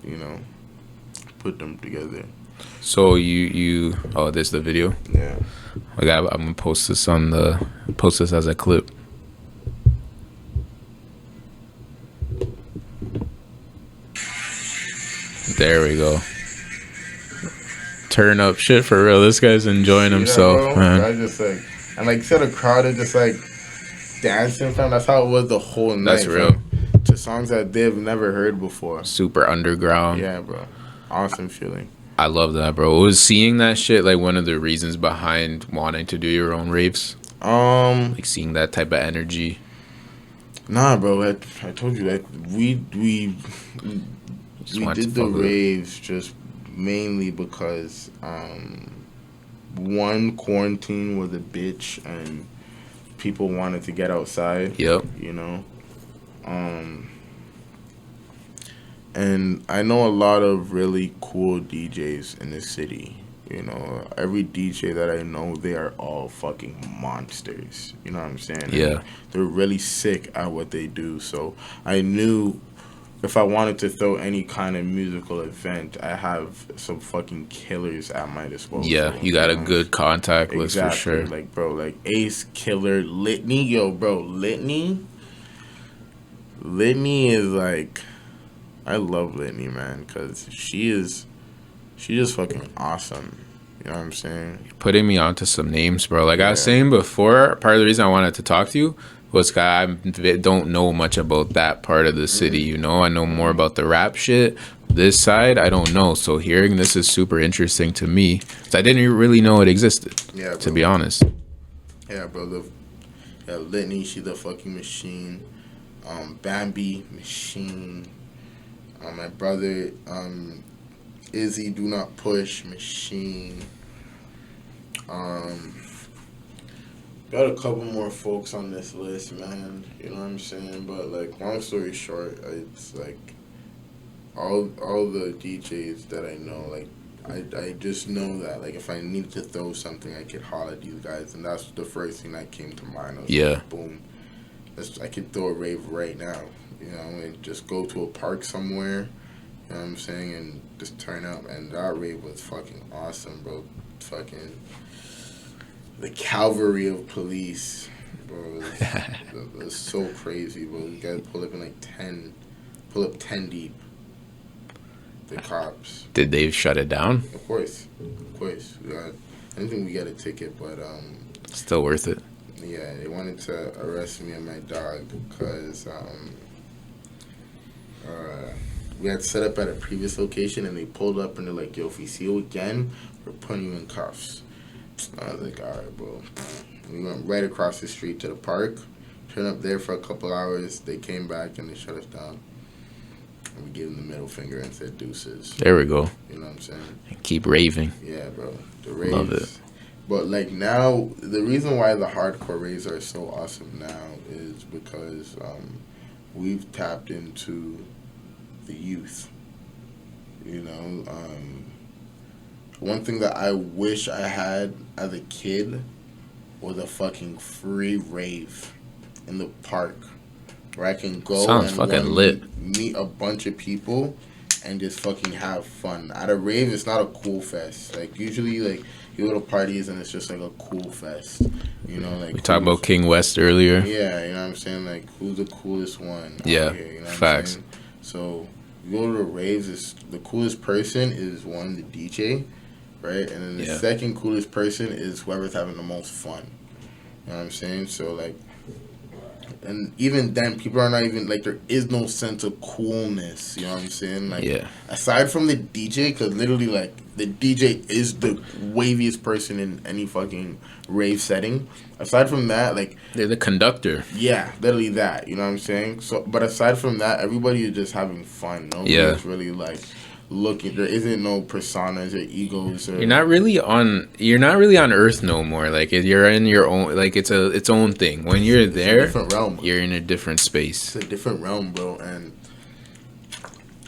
S2: put them together.
S1: So you oh, this the video.
S2: Yeah.
S1: I'm gonna post this as a clip. There we go. Turn up shit for real. This guy's enjoying himself,
S2: bro?
S1: man.
S2: I just like, and like, see the crowd is just like dancing, fam. That's how it was the whole night.
S1: That's real.
S2: Fam. To songs that they've never heard before.
S1: Super underground.
S2: Yeah, bro. Awesome feeling.
S1: I love that, bro. Was seeing that shit like one of the reasons behind wanting to do your own raves? Like seeing that type of energy.
S2: Nah, bro. I told you that we did the raves just mainly because one, quarantine was a bitch and people wanted to get outside.
S1: Yep.
S2: You know. And I know a lot of really cool DJs in the city. You know, every DJ that I know, they are all fucking monsters. You know what I'm saying?
S1: Yeah.
S2: And they're really sick at what they do. So I knew if I wanted to throw any kind of musical event, I have some fucking killers at my disposal.
S1: Yeah, you got a good contact list for sure.
S2: Like, bro, like Ace, Killer, Litany. Yo, bro, Litany is like... I love Litany, man, because she's just fucking awesome. You know what I'm saying?
S1: Putting me onto some names, bro. Like I was saying before, part of the reason I wanted to talk to you was I don't know much about that part of the city, you know? I know more about the rap shit. This side, I don't know. So hearing this is super interesting to me. Because I didn't really know it existed, to be honest.
S2: Yeah, bro. Litany, she's a fucking machine. Bambi, machine. My brother, Izzy, Do Not Push, machine. Got a couple more folks on this list, man. You know what I'm saying? But like, long story short, it's like all the DJs that I know, like I just know that like if I needed to throw something, I could holler at these guys, and that's the first thing that came to mind. I was like, boom, I could throw a rave right now. You know, and just go to a park somewhere, you know what I'm saying, and just turn up. And that rave was fucking awesome, bro. Fucking the cavalry of police, bro. It was so crazy, bro. You guys pull up 10 deep. The cops.
S1: Did they shut it down?
S2: Of course. I don't think we got a ticket, but
S1: still worth it.
S2: Yeah, they wanted to arrest me and my dog because we had set up at a previous location, and they pulled up and they're like, "Yo, if we see you again, we're putting you in cuffs." I was like, "All right, bro." We went right across the street to the park, turned up there for a couple hours. They came back and they shut us down. And we gave them the middle finger and said deuces.
S1: There we go.
S2: You know what I'm saying?
S1: And keep raving.
S2: Yeah, bro. The raves.
S1: Love it.
S2: But like now, the reason why the hardcore raves are so awesome now is because we've tapped into the youth. You know, one thing that I wish I had as a kid was a fucking free rave in the park where I can go
S1: Sounds
S2: and
S1: fucking lit.
S2: meet a bunch of people and just fucking have fun. At a rave, it's not a cool fest. Like usually, like you go to parties and it's just like a cool fest. You know, like
S1: We talked about King West earlier.
S2: yeah, you know what I'm saying? Like, who's the coolest one out
S1: Yeah,
S2: here, you know what
S1: facts.
S2: I'm saying? So, you go to the raves, the coolest person is one, the DJ, right? And then the
S1: Yeah.
S2: second coolest person is whoever's having the most fun. You know what I'm saying? So, like, and even then, people are not even, like, there is no sense of coolness, you know what I'm saying? Like,
S1: Yeah.
S2: aside from the DJ, because literally, like, the DJ is the waviest person in any fucking rave setting. Aside from that, like,
S1: They're the conductor.
S2: yeah, literally that. You know what I'm saying? So, but aside from that, everybody is just having fun. Nobody
S1: Yeah.
S2: is really like looking. There isn't no personas or egos. Or,
S1: You're not really on Earth no more. Like you're in your own, like it's its own thing. When you're
S2: it's a
S1: there,
S2: different realm.
S1: you're in a different space.
S2: It's a different realm, bro. And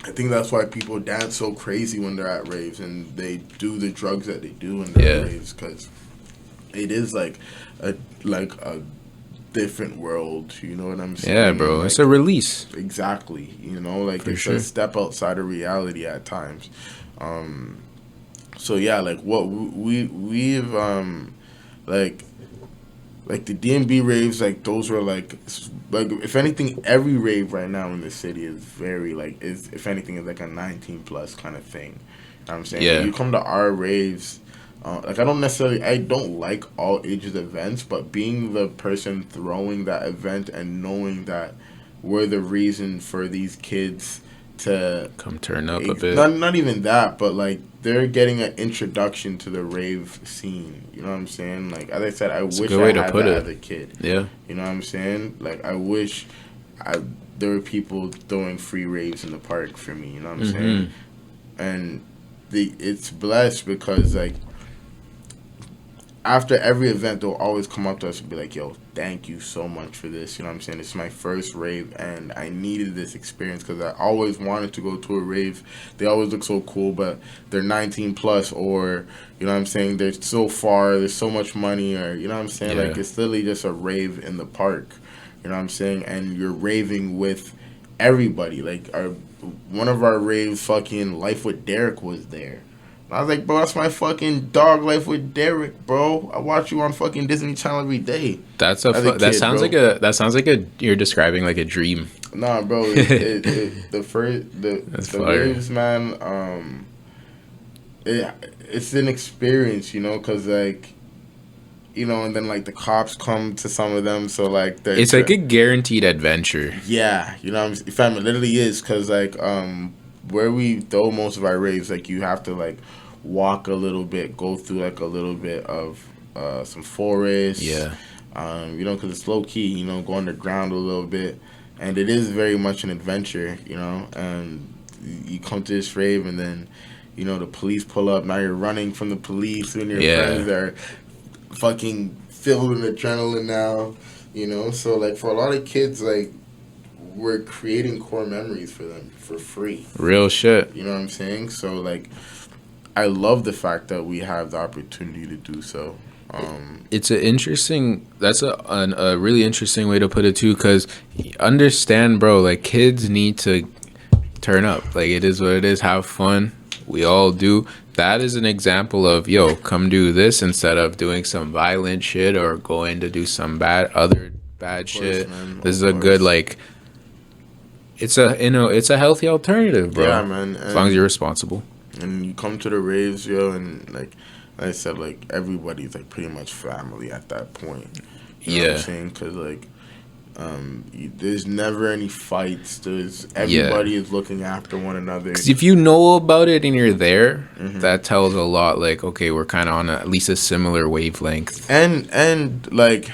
S2: I think that's why people dance so crazy when they're at raves and they do the drugs that they do in their
S1: Yeah.
S2: raves, because it is like a different world. You know what I'm saying?
S1: Yeah, bro.
S2: Like,
S1: It's a release.
S2: exactly. You know, like
S1: For
S2: it's
S1: sure.
S2: a step outside of reality at times. So yeah, like what we've like the DMB raves, like those were like if anything, every rave right now in the city is very like is if anything is like a 19 plus kind of thing. You know what I'm saying?
S1: Yeah.
S2: When you come to our raves, like I don't like all ages events, but being the person throwing that event and knowing that we're the reason for these kids to
S1: Come turn up a bit.
S2: not even that, but like they're getting an introduction to the rave scene. You know what I'm saying? Like as I said, I wish
S1: good
S2: I
S1: way to
S2: had
S1: put
S2: that
S1: it.
S2: as a kid.
S1: Yeah.
S2: You know what I'm saying? Like I wish there were people throwing free raves in the park for me. You know what I'm saying? And it's blessed because like after every event, they'll always come up to us and be like, "Yo, thank you so much for this." You know what I'm saying? It's my first rave, and I needed this experience because I always wanted to go to a rave. They always look so cool, but they're 19 plus, or you know what I'm saying? They're so far. There's so much money, or you know what I'm saying?
S1: Yeah.
S2: Like it's literally just a rave in the park. You know what I'm saying? And you're raving with everybody. Like one of our raves, fucking Life with Derek was there. I was like, bro, that's my fucking dog, Life with Derek, bro. I watch you on fucking Disney Channel every day.
S1: That
S2: kid,
S1: sounds
S2: bro.
S1: like a you're describing like a dream.
S2: Nah, bro.
S1: That's
S2: The
S1: fire.
S2: raves, man. It's an experience, you know, because like, you know, and then like the cops come to some of them, so like
S1: It's like a guaranteed adventure.
S2: yeah, you know, fam, it literally is, because like where we throw most of our raves, like you have to like walk a little bit, go through like a little bit of some forest.
S1: Yeah.
S2: You know, because it's low key, you know, go underground a little bit. And it is very much an adventure, you know. And you come to this rave and then, you know, the police pull up. Now you're running from the police when your friends are fucking filled with adrenaline now, you know. So, like, for a lot of kids, like, we're creating core memories for them for free.
S1: Real shit.
S2: You know what I'm saying? So, like, I love the fact that we have the opportunity to do so.
S1: It's that's a really interesting way to put it too, because understand, bro, like kids need to turn up. Like it is what it is, have fun. We all do. That is an example of, yo, come do this instead of doing some violent shit or going to do some bad shit.
S2: Man,
S1: This is a good, like, it's a healthy alternative, bro.
S2: Yeah, man.
S1: As long as you're responsible.
S2: And you come to the raves, yo, and like I said, like everybody's like pretty much family at that point. You know what I'm
S1: Yeah.
S2: saying? Because like, there's never any fights. There's everybody is looking after one another.
S1: Because if you know about it and you're there,
S2: Mm-hmm.
S1: that tells a lot. Like, okay, we're kind of on at least a similar wavelength.
S2: And like,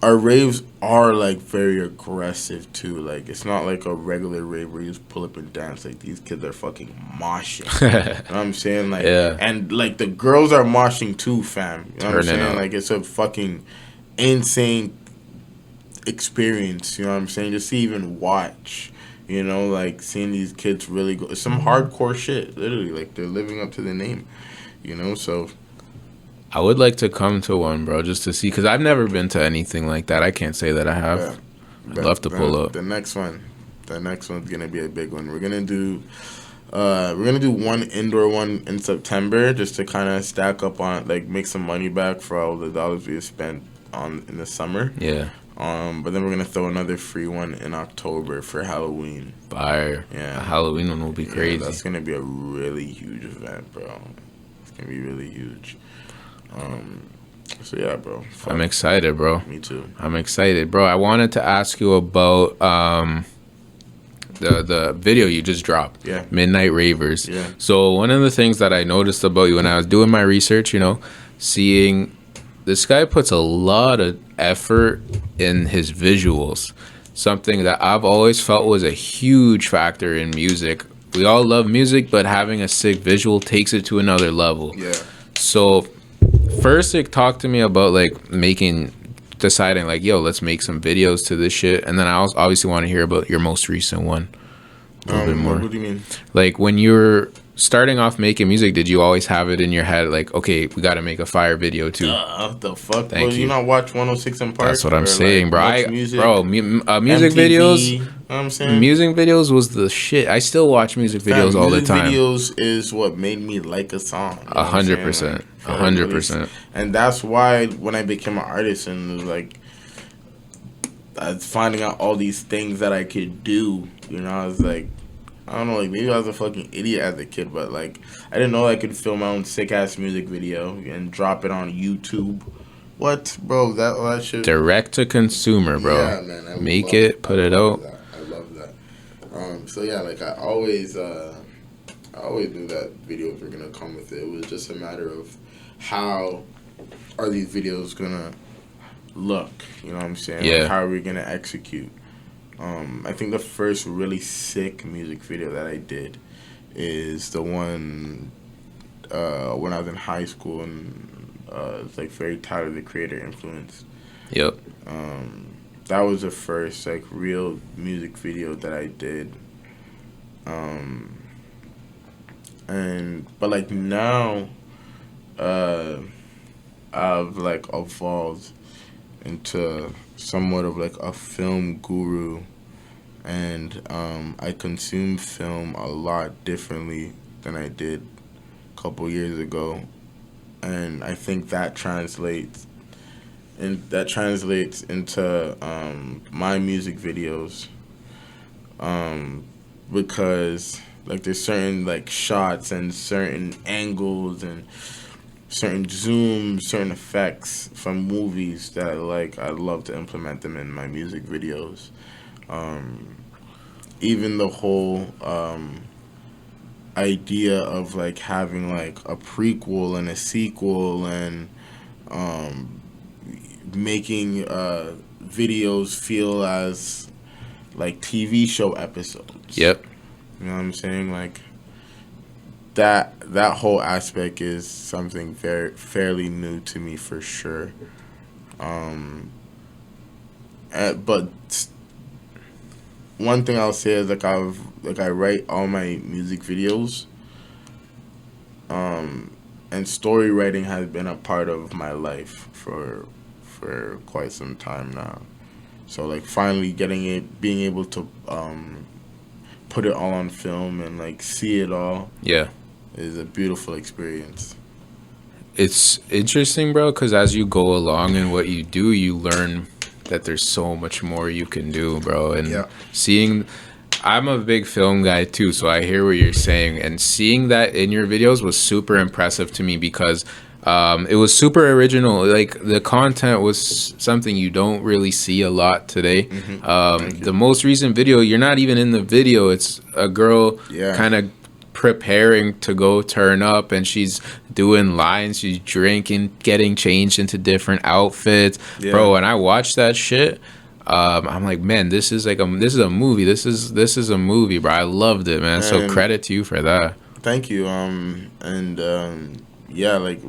S2: our raves are like very aggressive too. Like, it's not like a regular rave where you just pull up and dance. Like, these kids are fucking moshing. You know what I'm saying? Like,
S1: Yeah.
S2: and like the girls are moshing too, fam. You know what I'm
S1: Turning
S2: saying?
S1: up.
S2: Like, it's a fucking insane experience. You know what I'm saying? Just to even watch. You know, like seeing these kids really go. It's some hardcore shit. Literally, like they're living up to the name. You know, so.
S1: I would like to come to one, bro, just to see, because I've never been to anything like that. I can't say that I have.
S2: Yeah.
S1: I'd love to pull up.
S2: The next one's gonna be a big one. We're gonna do one indoor one in September just to kind of stack up on, like, make some money back for all the dollars we spent on in the summer.
S1: Yeah.
S2: But then we're gonna throw another free one in October for Halloween.
S1: Fire.
S2: Yeah.
S1: A Halloween one will be crazy.
S2: Yeah, that's gonna be a really huge event, bro. It's gonna be really huge. So yeah, bro. Fuck.
S1: I'm excited, bro.
S2: Me too.
S1: I'm excited, bro. I wanted to ask you about the video you just dropped.
S2: Yeah.
S1: Midnight Ravers.
S2: Yeah.
S1: So one of the things that I noticed about you when I was doing my research, you know, seeing this guy puts a lot of effort in his visuals. Something that I've always felt was a huge factor in music. We all love music, but having a sick visual takes it to another level.
S2: Yeah.
S1: So first, like, talk to me about like deciding like, yo, let's make some videos to this shit, and then I also obviously want to hear about your most recent one a little bit more.
S2: What do you mean?
S1: Like, when you were starting off making music, did you always have it in your head like, okay, we got to make a fire video too?
S2: What the fuck?
S1: Thank
S2: bro,
S1: you.
S2: not watch 106 in Park?
S1: That's what I'm
S2: or,
S1: saying, bro.
S2: Much music,
S1: Music
S2: MTV,
S1: videos.
S2: You know what I'm saying?
S1: Music videos was the shit. I still watch music videos all the time.
S2: Videos is what made me like a song.
S1: 100%. 100%.
S2: And that's why when I became an artist and was like, I was finding out all these things that I could do. You know, I was like, I don't know, like maybe I was a fucking idiot as a kid, but like I didn't know I could film my own sick ass music video and drop it on YouTube. What, bro? That shit.
S1: Direct to consumer, bro.
S2: Yeah, man.
S1: Make it, put it out.
S2: I love that. So yeah, like I always knew that videos were gonna come with it. It was just a matter of how are these videos gonna look. You know what I'm saying?
S1: Yeah.
S2: Like, how are we gonna execute? I think the first really sick music video that I did is the one when I was in high school, and it's like very Tyler the Creator influence.
S1: Yep.
S2: That was the first like real music video that I did. But like now, I've like evolved into somewhat of like a film guru, and I consume film a lot differently than I did a couple years ago, and I think that translates into my music videos, because like there's certain like shots and certain angles and certain zooms, certain effects from movies that I'd love to implement them in my music videos. Even the whole idea of like having like a prequel and a sequel, and making videos feel as like TV show episodes.
S1: Yep.
S2: You know what I'm saying? Like that whole aspect is something fairly new to me for sure. But one thing I'll say is I write all my music videos, and story writing has been a part of my life for quite some time now. So like finally being able to put it all on film and like see it all.
S1: Yeah.
S2: Is a beautiful experience.
S1: It's interesting, bro, because as you go along in what you do, you learn that there's so much more you can do, bro. And I'm a big film guy too, so I hear what you're saying. And seeing that in your videos was super impressive to me, because It was super original. Like the content was something you don't really see a lot today. The most recent video, you're not even in the video. It's a girl kind of preparing to go turn up, and she's doing lines. She's drinking, getting changed into different outfits, bro. And I watched that shit. I'm like, man, this is a movie. This is a movie, bro. I loved it, man. So credit to you for that.
S2: Thank you. Yeah, like,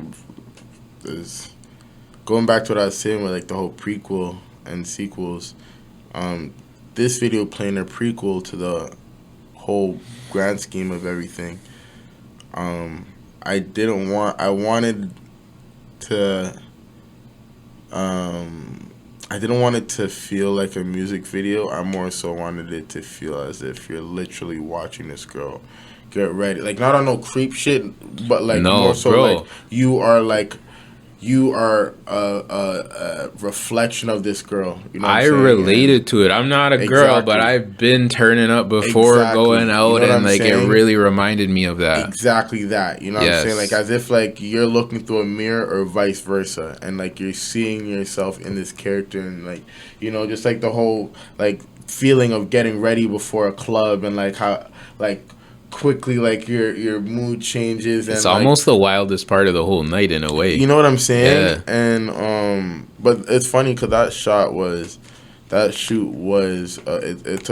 S2: going back to what I was saying with like the whole prequel and sequels. This video playing a prequel to the whole grand scheme of everything. I wanted to. I didn't want it to feel like a music video. I more so wanted it to feel as if you're literally watching this girl get ready. Like, not on no creep shit, but like more so like you are a reflection of this girl. You know what I
S1: related to it. I'm not a girl, but I've been turning up before going out, and like it really reminded me of that.
S2: Exactly that. You know what I'm saying? Like, as if like you're looking through a mirror or vice versa, and like you're seeing yourself in this character, and like, you know, just like the whole like feeling of getting ready before a club, and like how like quickly like your mood changes, and
S1: it's almost the wildest part of the whole night in a way.
S2: You know what I'm saying? And but it's funny because that shoot was it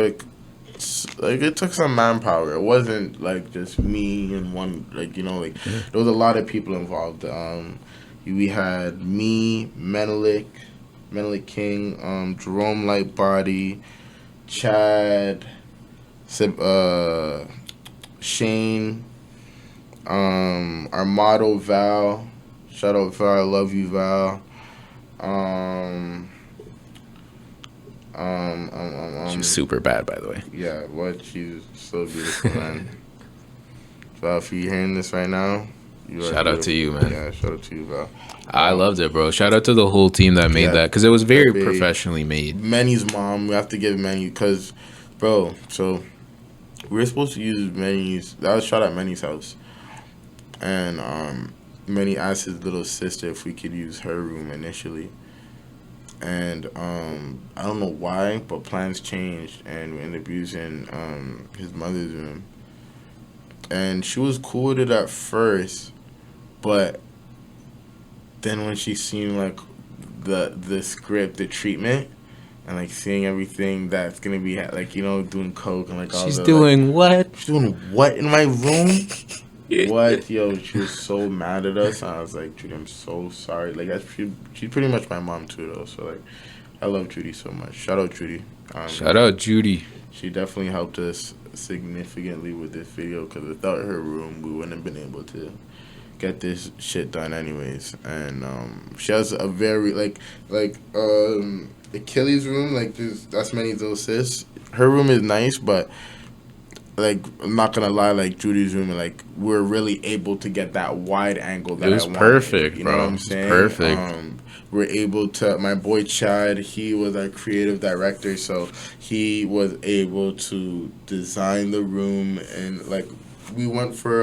S2: took some manpower. It wasn't like just me and one, like, you know, like there was a lot of people involved. We had me, Menelik King, Jerome Lightbody, Chad, Shane, our model Val, shout out Val, I love you Val.
S1: She's super bad, by the way.
S2: Yeah, what? She's so beautiful, man. Val, if you're hearing this right now,
S1: shout out to you, man.
S2: Yeah, shout out to you, Val.
S1: I loved it, bro. Shout out to the whole team that made that, because it was very professionally made.
S2: Manny's mom, we have to give Manny, because, bro, so we were supposed to use Manny's. That was shot at Manny's house, and Manny asked his little sister if we could use her room initially, and I don't know why, but plans changed, and we ended up using his mother's room, and she was cool with it at first, but then when she seen like the script, the treatment, and like seeing everything that's gonna be like, you know, doing coke and like all
S1: she's doing
S2: like,
S1: what?
S2: She's doing what in my room? What? Yo, she was so mad at us. And I was like, Judy, I'm so sorry. Like, she's pretty much my mom too, though. So like, I love Judy so much. Shout out Judy.
S1: Shout out Judy.
S2: She definitely helped us significantly with this video, because without her room, we wouldn't have been able to get this shit done anyways. And she has a very like Achilles' room, like that's many of those sis. Her room is nice, but like, I'm not gonna lie, like Judy's room, like we're really able to get that wide angle that
S1: it was perfect,
S2: you know
S1: bro.
S2: what I'm saying?
S1: Perfect.
S2: We're able to. My boy Chad, he was our creative director, so he was able to design the room, and like we went for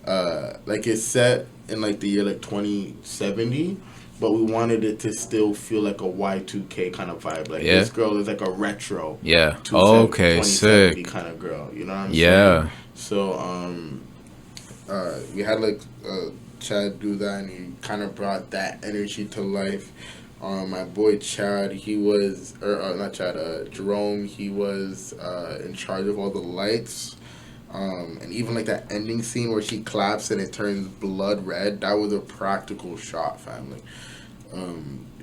S2: like it's set in like the year like 2070. But we wanted it to still feel like a Y2K kind of vibe. Like, this girl is like a retro.
S1: Yeah. Okay, sick.
S2: kind of girl. You know what I'm saying? So, we had like Chad do that, and he kind of brought that energy to life. My boy Chad, he was, not Chad, Jerome, he was in charge of all the lights. And even like that ending scene where she claps and it turns blood red, that was a practical shot, family.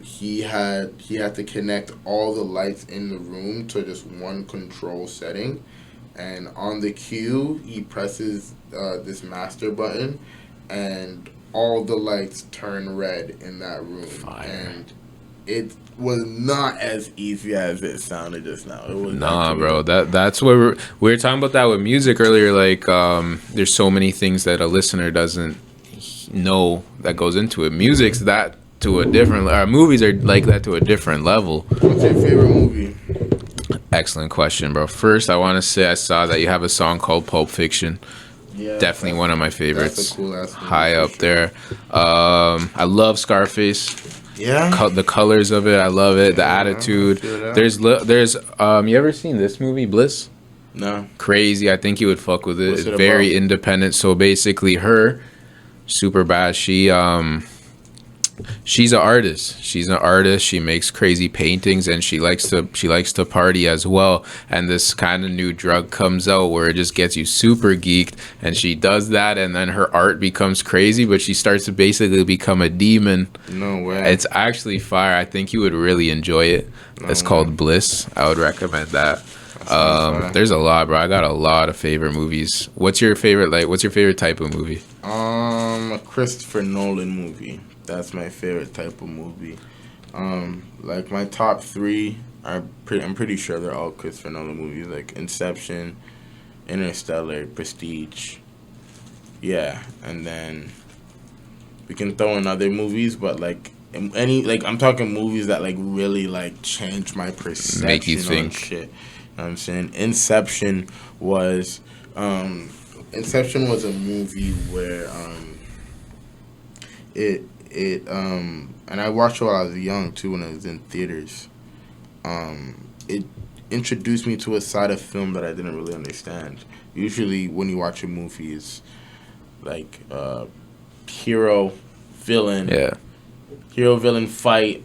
S2: He had to connect all the lights in the room to just one control setting, and on the cue he presses this master button, and all the lights turn red in that room. Fire. And it was not as easy as it sounded just now. It was
S1: bro. That's what we were talking about that with music earlier. Like, there's so many things that a listener doesn't know that goes into it. Music's that to a different. Movies are like that to a different level.
S2: What's your favorite movie?
S1: Excellent question, bro. First, I want to say I saw that you have a song called Pulp Fiction.
S2: Yeah,
S1: Definitely one of my favorites.
S2: That's a cool ass movie.
S1: High up there. I love Scarface.
S2: Yeah.
S1: The colors of it, I love it. The attitude. There's you ever seen this movie, Bliss?
S2: No.
S1: Crazy. I think you would fuck with it.
S2: What's
S1: It's
S2: it
S1: very
S2: about?
S1: independent. So basically, her super bad. She's an artist. She's an artist. She makes crazy paintings, and she likes to party as well. And this kind of new drug comes out where it just gets you super geeked, and she does that, and then her art becomes crazy, but she starts to basically become a demon.
S2: No way.
S1: It's actually fire. I think you would really enjoy it. It's called Bliss. I would recommend that. There's a lot, bro. I got a lot of favorite movies. What's your favorite type of movie?
S2: A Christopher Nolan movie. That's my favorite type of movie. Like my top three I'm pretty sure they're all Christopher Nolan movies, like Inception, Interstellar, Prestige. Yeah, and then we can throw in other movies, but like I'm talking movies that like really like change my perception
S1: Make you
S2: on
S1: think.
S2: shit. You know what I'm saying? Inception was a movie where and I watched it while I was young too, when it was in theaters. It introduced me to a side of film that I didn't really understand. Usually when you watch a movie, it's like hero, villain, hero, villain fight,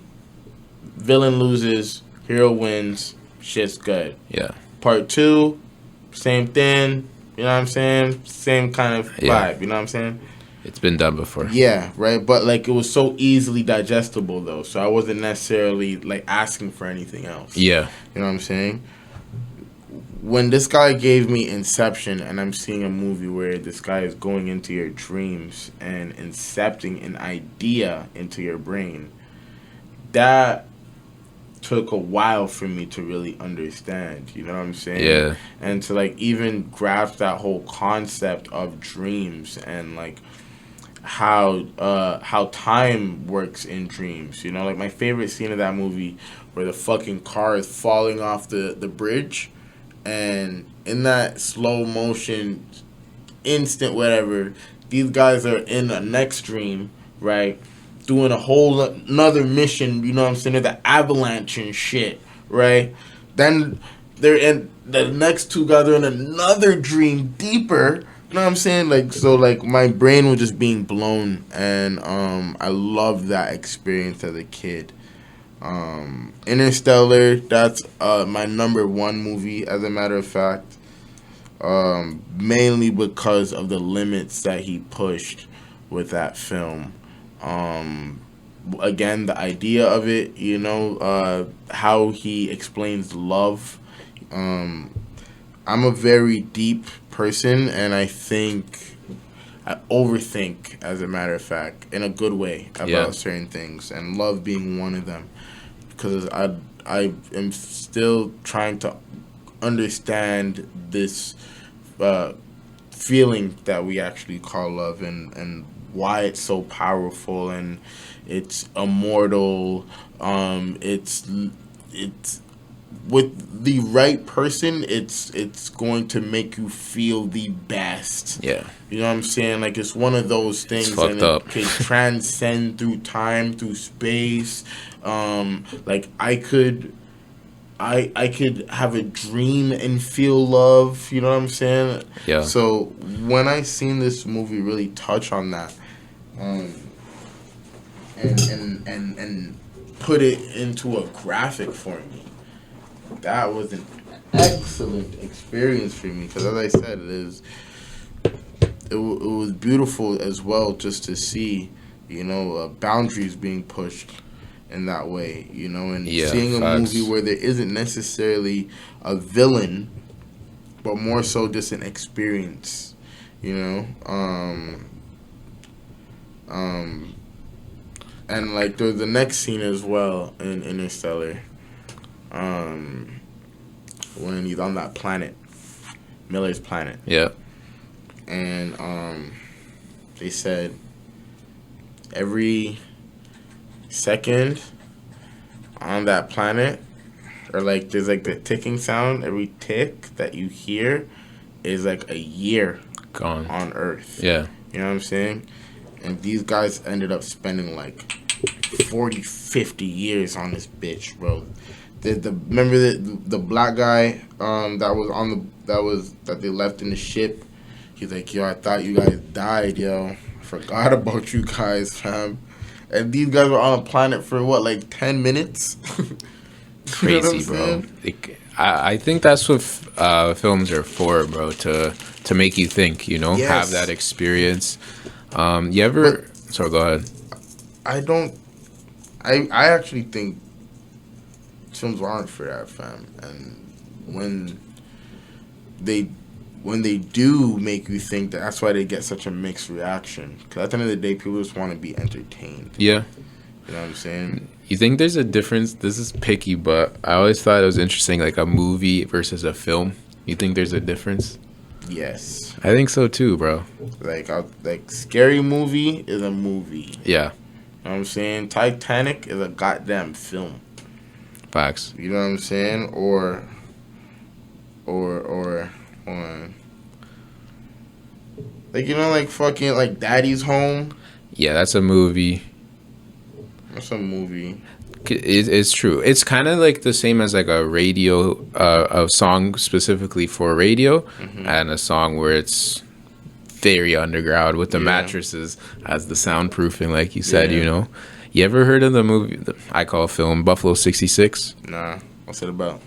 S2: villain loses, hero wins, shit's good.
S1: Yeah.
S2: Part two, same thing, you know what I'm saying? Same kind of vibe, you know what I'm saying?
S1: It's been done before.
S2: Yeah, right. But like it was so easily digestible though, so I wasn't necessarily like asking for anything else.
S1: Yeah.
S2: You know what I'm saying? When this guy gave me Inception, and I'm seeing a movie where this guy is going into your dreams and incepting an idea into your brain, that took a while for me to really understand. You know what I'm saying?
S1: Yeah.
S2: And to like even grasp that whole concept of dreams and like how time works in dreams. You know, like my favorite scene of that movie where the fucking car is falling off the bridge, and in that slow motion instant whatever, these guys are in the next dream, right, doing a whole another mission, you know what I'm saying, the avalanche and shit, right? Then they're in the next two guys are in another dream deeper. You know what I'm saying? Like, so like my brain was just being blown, and I loved that experience as a kid. Interstellar, that's my number one movie, as a matter of fact. Mainly because of the limits that he pushed with that film. Again, the idea of it, you know, how he explains love. I'm a very deep person, and I overthink, as a matter of fact, in a good way about certain things, and love being one of them. Because I am still trying to understand this feeling that we actually call love, and why it's so powerful, and it's immortal. It's with the right person, it's going to make you feel the best.
S1: Yeah.
S2: You know what I'm saying? Like, it's one of those things,
S1: It's fucked
S2: and
S1: up.
S2: it can transcend through time, through space. Like I could have a dream and feel love. You know what I'm saying?
S1: Yeah.
S2: So when I seen this movie really touch on that, and put it into a graphic for me, that was an excellent experience for me. Because as I said, it was beautiful as well, just to see, you know, boundaries being pushed in that way, you know, and seeing a movie where there isn't necessarily a villain, but more so just an experience, you know. And like there's the next scene as well in Interstellar, when he's on that planet, Miller's planet.
S1: Yeah.
S2: And they said every second on that planet, or like there's like the ticking sound, every tick that you hear is like a year
S1: gone
S2: on Earth.
S1: Yeah.
S2: You know what I'm saying? And these guys ended up spending like 40, 50 years on this bitch, bro. Remember the black guy that they left in the ship? He's like, yo, I thought you guys died, yo. I forgot about you guys, fam. And these guys were on a planet for what, like 10 minutes?
S1: Crazy, bro. I think that's what films are for, bro. To make you think, you know,
S2: Yes.
S1: have that experience. You ever? So go ahead.
S2: I actually think films aren't for that, fam. And when they do make you think, that's why they get such a mixed reaction. Because at the end of the day, people just want to be entertained.
S1: Yeah.
S2: You know what I'm saying?
S1: You think there's a difference? This is picky, but I always thought it was interesting, like a movie versus a film. You think there's a difference?
S2: Yes.
S1: I think so too, bro.
S2: Like Scary Movie is a movie.
S1: Yeah.
S2: You know what I'm saying? Titanic is a goddamn film.
S1: Facts.
S2: You know what I'm saying? Or like, you know, like fucking like Daddy's Home.
S1: Yeah, that's a movie.
S2: That's a movie.
S1: It's true. It's kind of like the same as like a radio, a song specifically for radio, and a song where it's very underground with the mattresses as the soundproofing, like you said.
S2: Yeah.
S1: You know, you ever heard of the movie I call film Buffalo 66?
S2: Nah, what's it about?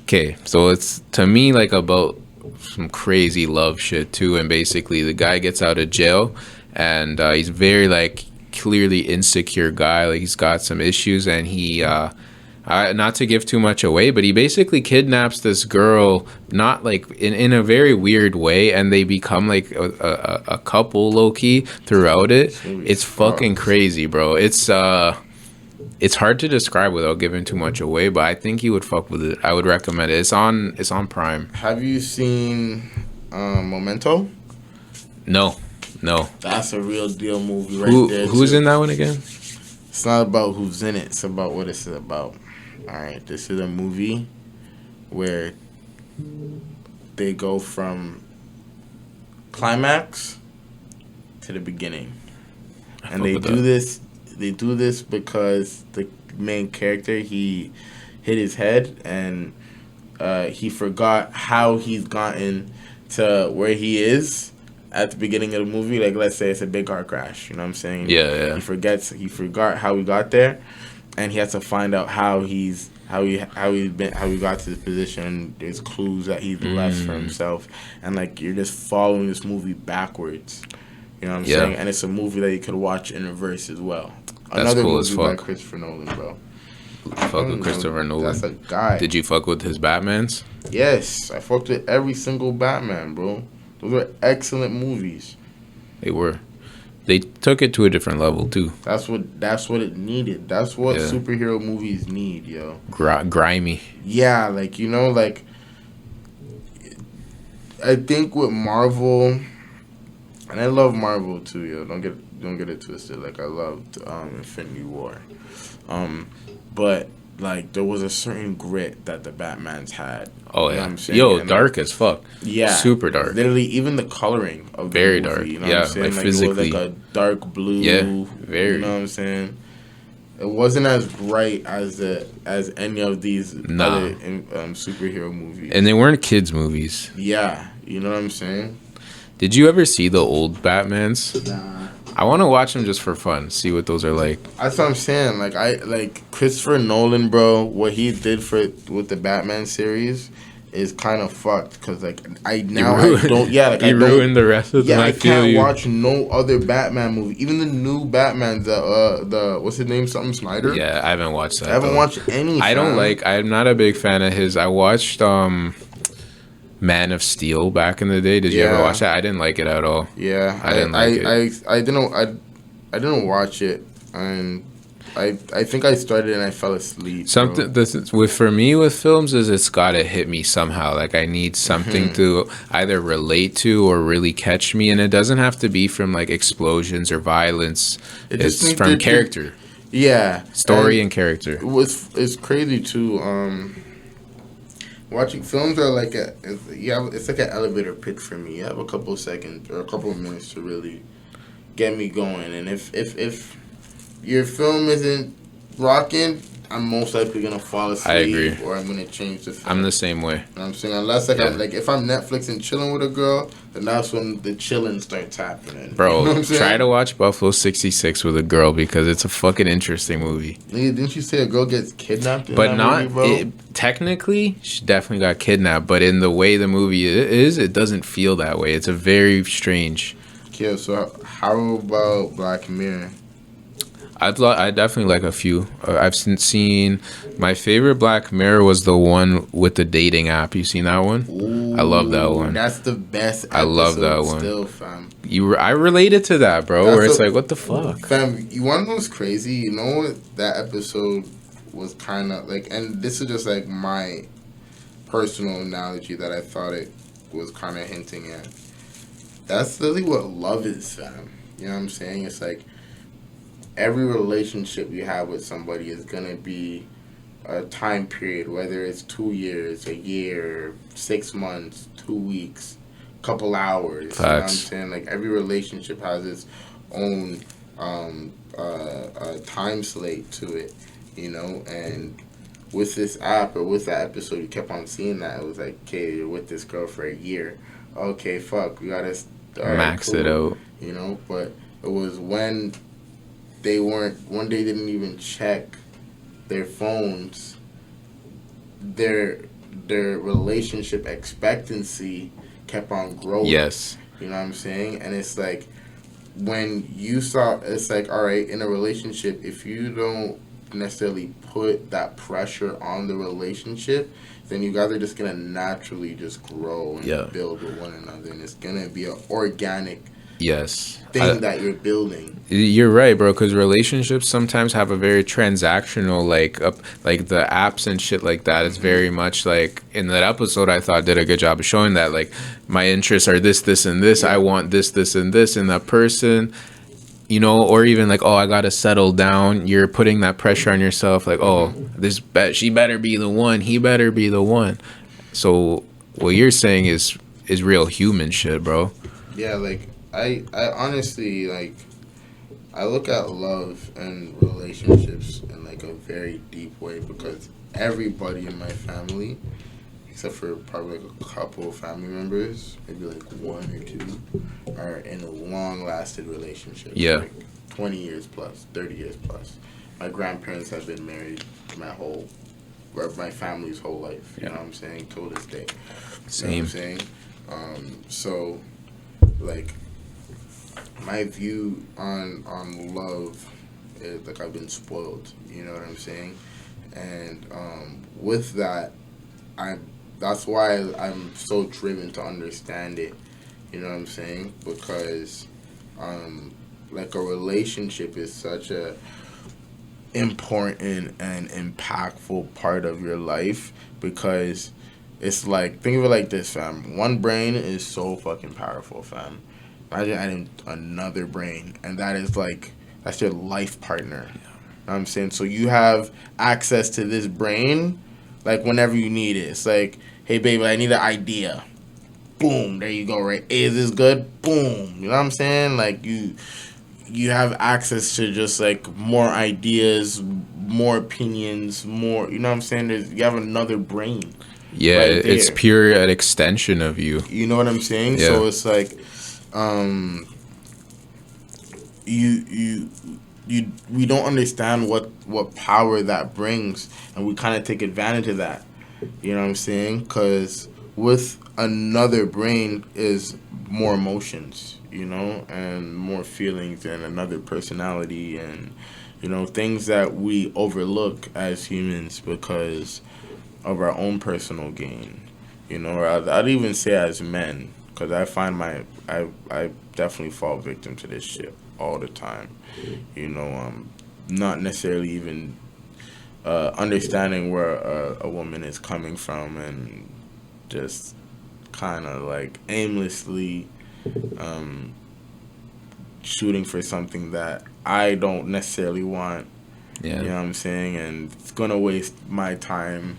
S1: Okay, so it's to me like about some crazy love shit too, and basically the guy gets out of jail, and he's very like clearly insecure guy, like he's got some issues, and he not to give too much away, but he basically kidnaps this girl, not like in a very weird way, and they become like a couple low-key throughout it. It's fucking crazy, bro. It's hard to describe without giving too much away, but I think you would fuck with it. I would recommend it. It's on Prime.
S2: Have you seen Memento?
S1: No.
S2: That's a real deal movie right there.
S1: Who's in that one again?
S2: It's not about who's in it. It's about what it's about. All right, this is a movie where they go from climax to the beginning, and they do this. They do this because the main character, he hit his head and he forgot how he's gotten to where he is at the beginning of the movie. Like, let's say it's a big car crash. You know what I'm saying?
S1: Yeah.
S2: He forgot how he got there, and he has to find out how he got to this position. There's clues that he's left for himself, and like you're just following this movie backwards. You know what I'm saying? And it's a movie that you could watch in reverse as well.
S1: That's
S2: Another
S1: cool
S2: movie
S1: as
S2: by
S1: fuck.
S2: Christopher Nolan, bro.
S1: Fuck with Christopher Nolan.
S2: That's a guy.
S1: Did you fuck with his Batmans?
S2: Yes, I fucked with every single Batman, bro. Those were excellent movies.
S1: They were. They took it to a different level too.
S2: That's what it needed. That's what superhero movies need, yo.
S1: Grimy.
S2: Yeah, like, you know, like I think with Marvel, and I love Marvel too, yo. Don't get it twisted. Like, I loved Infinity War. But like there was a certain grit that the Batmans had.
S1: Oh,
S2: you know
S1: yeah.
S2: what I'm saying?
S1: Yo,
S2: And,
S1: dark as fuck.
S2: Yeah.
S1: Super dark.
S2: Literally, even the coloring of the
S1: Very
S2: movie,
S1: dark.
S2: you know
S1: Yeah,
S2: what I'm saying?
S1: like
S2: It was
S1: physically.
S2: like a dark blue.
S1: Yeah, very.
S2: You know what I'm saying? It wasn't as bright as any of these other superhero movies.
S1: And they weren't kids' movies.
S2: Yeah, you know what I'm saying?
S1: Did you ever see the old Batmans?
S2: Nah.
S1: I want to watch them just for fun, see what those are like.
S2: That's what I'm saying. Like Christopher Nolan, bro. What he did with the Batman series is kind of fucked. Cause like I don't. Yeah, like
S1: he ruined the rest of them.
S2: Yeah, I can't
S1: you.
S2: watch no other Batman movie. Even the new Batman, the what's his name? Something Snyder.
S1: Yeah, I haven't watched that.
S2: I haven't watched any.
S1: I don't like. I'm not a big fan of his. I watched Man of Steel back in the day. Did you ever watch that? I didn't like it at all.
S2: Yeah,
S1: I didn't like it.
S2: I didn't watch it, and I think I started and I fell asleep.
S1: Something for me with films is it's gotta hit me somehow. Like I need something to either relate to or really catch me, and it doesn't have to be from like explosions or violence. It's from character.
S2: Yeah,
S1: story and character.
S2: It's crazy too. Watching films are like it's like an elevator pitch for me. You have a couple of seconds or a couple of minutes to really get me going, and if your film isn't rocking, I'm most likely gonna fall asleep.
S1: I agree.
S2: Or I'm gonna change the film.
S1: I'm the same way.
S2: You know what I'm saying? Unless if I'm Netflix and chilling with a girl, then that's when the chilling starts happening.
S1: Bro,
S2: you know what I'm saying?
S1: try to watch Buffalo 66 with a girl because it's a fucking interesting movie.
S2: Nigga, didn't you say a girl gets kidnapped in
S1: But
S2: that
S1: not
S2: movie, bro?
S1: technically, she definitely got kidnapped. But in the way the movie is, it doesn't feel that way. It's a very strange.
S2: Yeah, so how about Black Mirror?
S1: I definitely like a few. I've seen my favorite Black Mirror was the one with the dating app. You seen that one?
S2: Ooh,
S1: I love that one.
S2: That's the best episode
S1: I love that one.
S2: Still, fam.
S1: I related to that, bro.
S2: That's
S1: where it's like, what the fuck?
S2: Fam, you want to know what's crazy? You know what that episode was kind of like, and this is just like my personal analogy that I thought it was kind of hinting at. That's literally what love is, fam. You know what I'm saying? It's like every relationship you have with somebody is gonna be a time period, whether it's 2 years, a year, 6 months, 2 weeks, couple hours.
S1: Facts.
S2: You know what I'm saying? Like every relationship has its own time slate to it, you know. And with this app or with that episode, you kept on seeing that. It was like, okay, you're with this girl for a year. Okay, fuck, we gotta
S1: Max it out.
S2: You know, but it was when one day didn't even check their phones, their relationship expectancy kept on growing.
S1: Yes.
S2: You know what I'm saying? And it's like when you saw, it's like, all right, in a relationship, if you don't necessarily put that pressure on the relationship, then you guys are just gonna naturally just grow and build with one another, and it's gonna be an organic thing that you're building.
S1: You're right, bro, because relationships sometimes have a very transactional, like the apps and shit like that. It's very much like, in that episode, I thought did a good job of showing that, like, my interests are this, this, and this. I want this, this, and this in that person, you know, or even like, oh, I gotta settle down. You're putting that pressure on yourself, like, oh, she better be the one, he better be the one. So what you're saying is real human shit, bro.
S2: Yeah, like I honestly, like, I look at love and relationships in like a very deep way, because everybody in my family, except for probably like a couple of family members, maybe like one or two, are in a long-lasted relationship.
S1: Yeah.
S2: Like 20 years plus, 30 years plus. My grandparents have been married my family's whole life. You know what I'm saying? Till this day.
S1: Same.
S2: You know what I'm saying? So, like, my view on love is, like, I've been spoiled. You know what I'm saying? And with that, that's why I'm so driven to understand it. You know what I'm saying? Because, like, a relationship is such a important and impactful part of your life, because it's like, think of it like this, fam. One brain is so fucking powerful, fam. Imagine adding another brain, and that's your life partner. You know what I'm saying? So you have access to this brain, like, whenever you need it. It's like, hey, baby, I need an idea. Boom, there you go, right? Hey, is this good? Boom. You know what I'm saying? Like, you have access to just, like, more ideas, more opinions, more, you know what I'm saying? You have another brain.
S1: Yeah,
S2: right,
S1: it's pure an extension of you.
S2: You know what I'm saying?
S1: Yeah.
S2: So it's like, we don't understand what power that brings, and we kind of take advantage of that. You know what I'm saying? Because with another brain is more emotions, you know, and more feelings, and another personality, and, you know, things that we overlook as humans because of our own personal gain, you know, or I'd even say as men, because I find I definitely fall victim to this shit all the time, you know, not necessarily even understanding where a woman is coming from, and just kind of like aimlessly shooting for something that I don't necessarily want.
S1: Yeah.
S2: You know what I'm saying? And it's gonna waste my time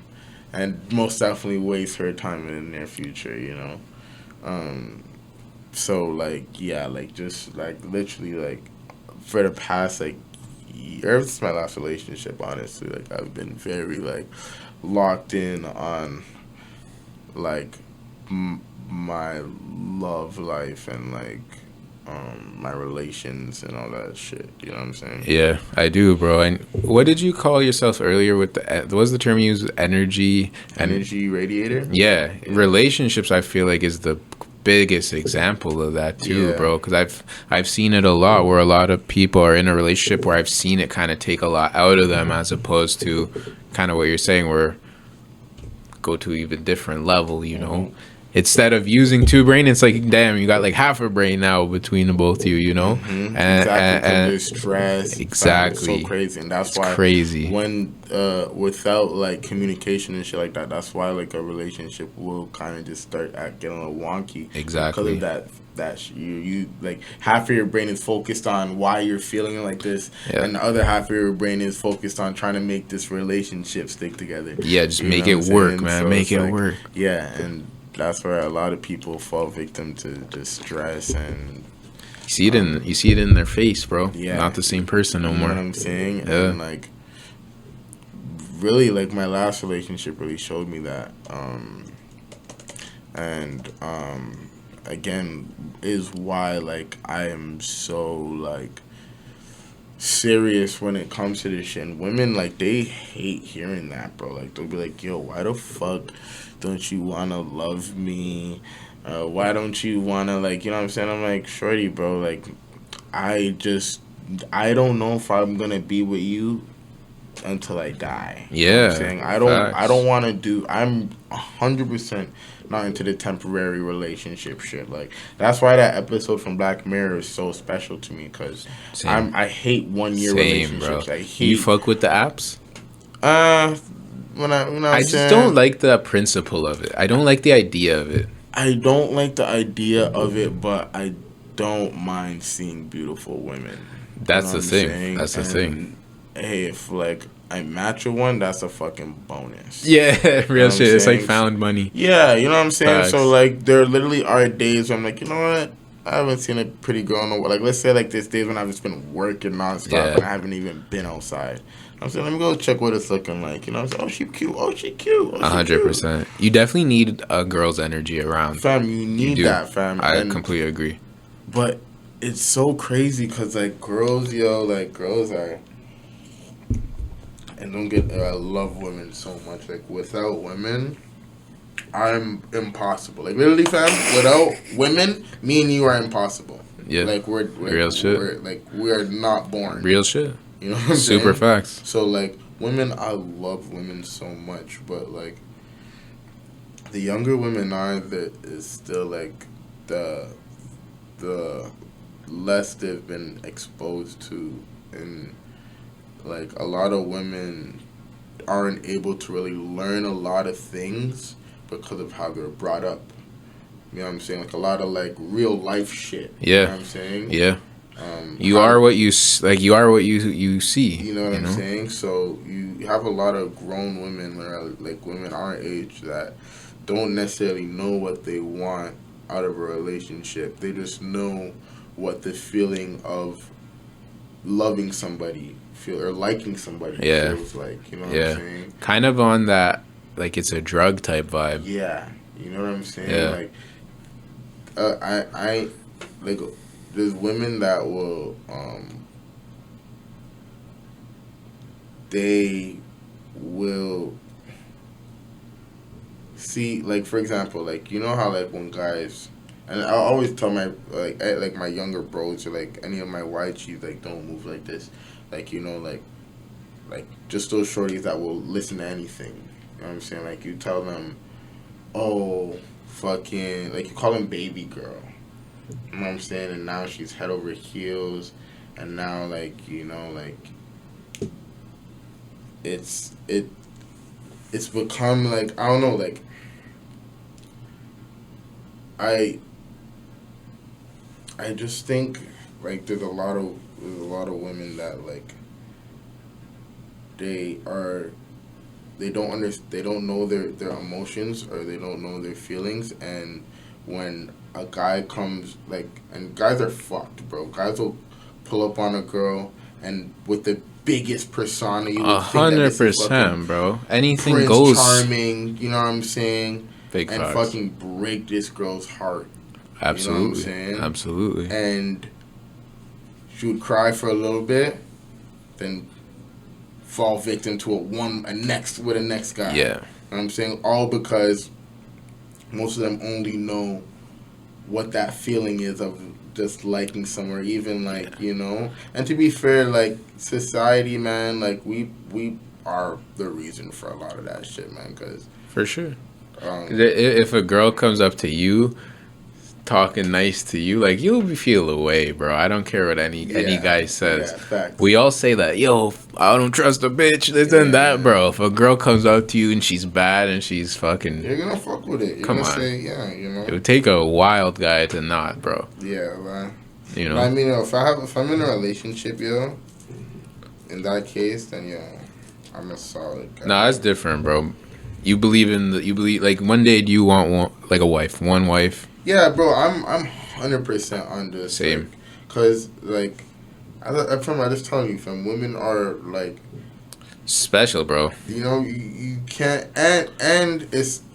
S2: and most definitely waste her time in the near future, you know. So like yeah, like just like literally like for the past like ever since my last relationship, honestly, like I've been very like locked in on like my love life and like my relations and all that shit. You know what I'm saying?
S1: Yeah, I do, bro. And what did you call yourself earlier with the what was the term you used? Energy and
S2: Energy radiator.
S1: yeah, relationships. I feel like is the biggest example of that too,
S2: Yeah.
S1: bro. Because I've seen it a lot where a lot of people are in a relationship where I've seen it kind of take a lot out of them, as opposed to kind of what you're saying, where go to even different level. You know, instead of using two brain, it's like damn, you got like half a brain now between the both of you. You know,
S2: Exactly, because there's stress.
S1: exactly,
S2: It's so crazy, and that's
S1: it's
S2: why
S1: crazy.
S2: when without like communication and shit like that, that's why like a relationship will kind of just start getting a little wonky.
S1: Exactly.
S2: Because of that you like half of your brain is focused on why you're feeling like this,
S1: Yeah.
S2: and the other half of your brain is focused on trying to make this relationship stick together.
S1: Yeah, just
S2: You
S1: make
S2: know
S1: it
S2: what I'm
S1: work,
S2: saying?
S1: man.
S2: So
S1: Make
S2: it's
S1: it
S2: like,
S1: work.
S2: yeah, and that's where a lot of people fall victim to just stress and
S1: You see it in their face, bro.
S2: yeah,
S1: Not the same person no
S2: you know
S1: more.
S2: what I'm saying?
S1: Yeah.
S2: And like really like my last relationship really showed me that. And again is why like I am so like serious when it comes to this shit. And women like they hate hearing that, bro. Like they'll be like, yo, why the fuck don't you wanna love me? Why don't you wanna like, you know what I'm saying? I'm like, shorty, bro, like I just I don't know if I'm gonna be with you until I die. You know what I'm
S1: Yeah.
S2: saying? I
S1: Facts.
S2: don't wanna do I'm 100% not into the temporary relationship shit. Like that's why that episode from Black Mirror is so special to me because
S1: Same.
S2: I hate 1 year
S1: Same, bro.
S2: relationships. I
S1: You
S2: hate
S1: fuck with the apps?
S2: uh when I you know what I'm
S1: I just don't
S2: saying
S1: like the principle of it. I don't like the idea of it.
S2: I don't like the idea of it, but I don't mind seeing beautiful women. You know
S1: That's
S2: what
S1: the
S2: I'm
S1: thing.
S2: saying?
S1: That's the thing.
S2: And hey, if like I match with one, that's a fucking bonus.
S1: Yeah,
S2: You know
S1: real
S2: what I'm
S1: shit. It's like
S2: saying?
S1: found money.
S2: Yeah, you know what I'm saying?
S1: Facts.
S2: So like there literally are days where I'm like, you know what? I haven't seen a pretty girl in a while. Like let's say like there's days when I've just been working nonstop
S1: Yeah.
S2: and I haven't even been outside. I'm saying let me go check what it's looking like. You know what I'm saying? Oh she cute. Oh she cute. Oh she cute.
S1: 100%. You definitely need a girl's energy around.
S2: Fam, you need
S1: do.
S2: that, fam.
S1: I
S2: And
S1: completely agree.
S2: but it's so crazy because like girls, yo, like girls are. And don't get. I love women so much. Like without women, I'm impossible. Like literally, fam. Without women, me and you are impossible.
S1: Yeah.
S2: Like
S1: Real shit.
S2: we're not born.
S1: Real shit.
S2: You know what I'm
S1: Super
S2: saying?
S1: facts.
S2: So like women, I love women so much, but like the younger women are that is still like the less they've been exposed to, and like a lot of women aren't able to really learn a lot of things because of how they're brought up. You know what I'm saying? Like a lot of like real life shit.
S1: Yeah.
S2: You know what I'm saying?
S1: Yeah. You are what you like. You are what you see.
S2: You know what I'm saying? So you have a lot of grown women, or like women our age, that don't necessarily know what they want out of a relationship. They just know what the feeling of loving somebody feel or liking somebody feels like. You know what I'm saying?
S1: Kind of on that, like it's a drug type vibe.
S2: Yeah. You know what I'm saying?
S1: Yeah.
S2: Like, I like. There's women that will, they will see, like, for example, like, you know how, like, when guys, and I always tell my, like my younger bros or, like, any of my YGs, like, don't move like this. Like, you know, like, just those shorties that will listen to anything. You know what I'm saying? Like, you tell them, oh, fucking, like, you call them baby girl. You know what I'm saying? And now she's head over heels, and now like you know like it's become like I don't know like I just think like there's a lot of women that like they are they don't know their emotions, or they don't know their feelings. And when a guy comes, like, and guys are fucked, bro. Guys will pull up on a girl and with the biggest persona, you would think that this is
S1: 100%, bro. Anything
S2: Prince
S1: goes.
S2: Charming, you know what I'm saying?
S1: Big
S2: and
S1: facts.
S2: fucking break this girl's heart.
S1: Absolutely.
S2: You know what I'm saying?
S1: Absolutely.
S2: And she would cry for a little bit, then fall victim to a next guy.
S1: Yeah.
S2: You know what I'm saying? All because most of them only know what that feeling is of just liking somewhere, even like, you know. And to be fair, like, society, man, like, we are the reason for a lot of that shit, man. Cause
S1: for sure. If a girl comes up to you talking nice to you, like, you'll feel away, bro. I don't care what any guy says. We all say that, yo, I don't trust a bitch, this and that, bro. If a girl comes up to you and she's bad and she's fucking,
S2: you're gonna fuck with it. You're gonna say, yeah, you know.
S1: It would take a wild guy to not, bro.
S2: Yeah, man.
S1: You know.
S2: But I mean, if I'm in a relationship, yo, in that case, then yeah, I'm a solid guy.
S1: Nah, that's different, bro. You believe like, one day do you want like a wife, one wife?
S2: Yeah, bro, I'm 100% on this.
S1: Same.
S2: Like, cause like, I just telling you, fam, women are like
S1: special, bro.
S2: You know, you can't, and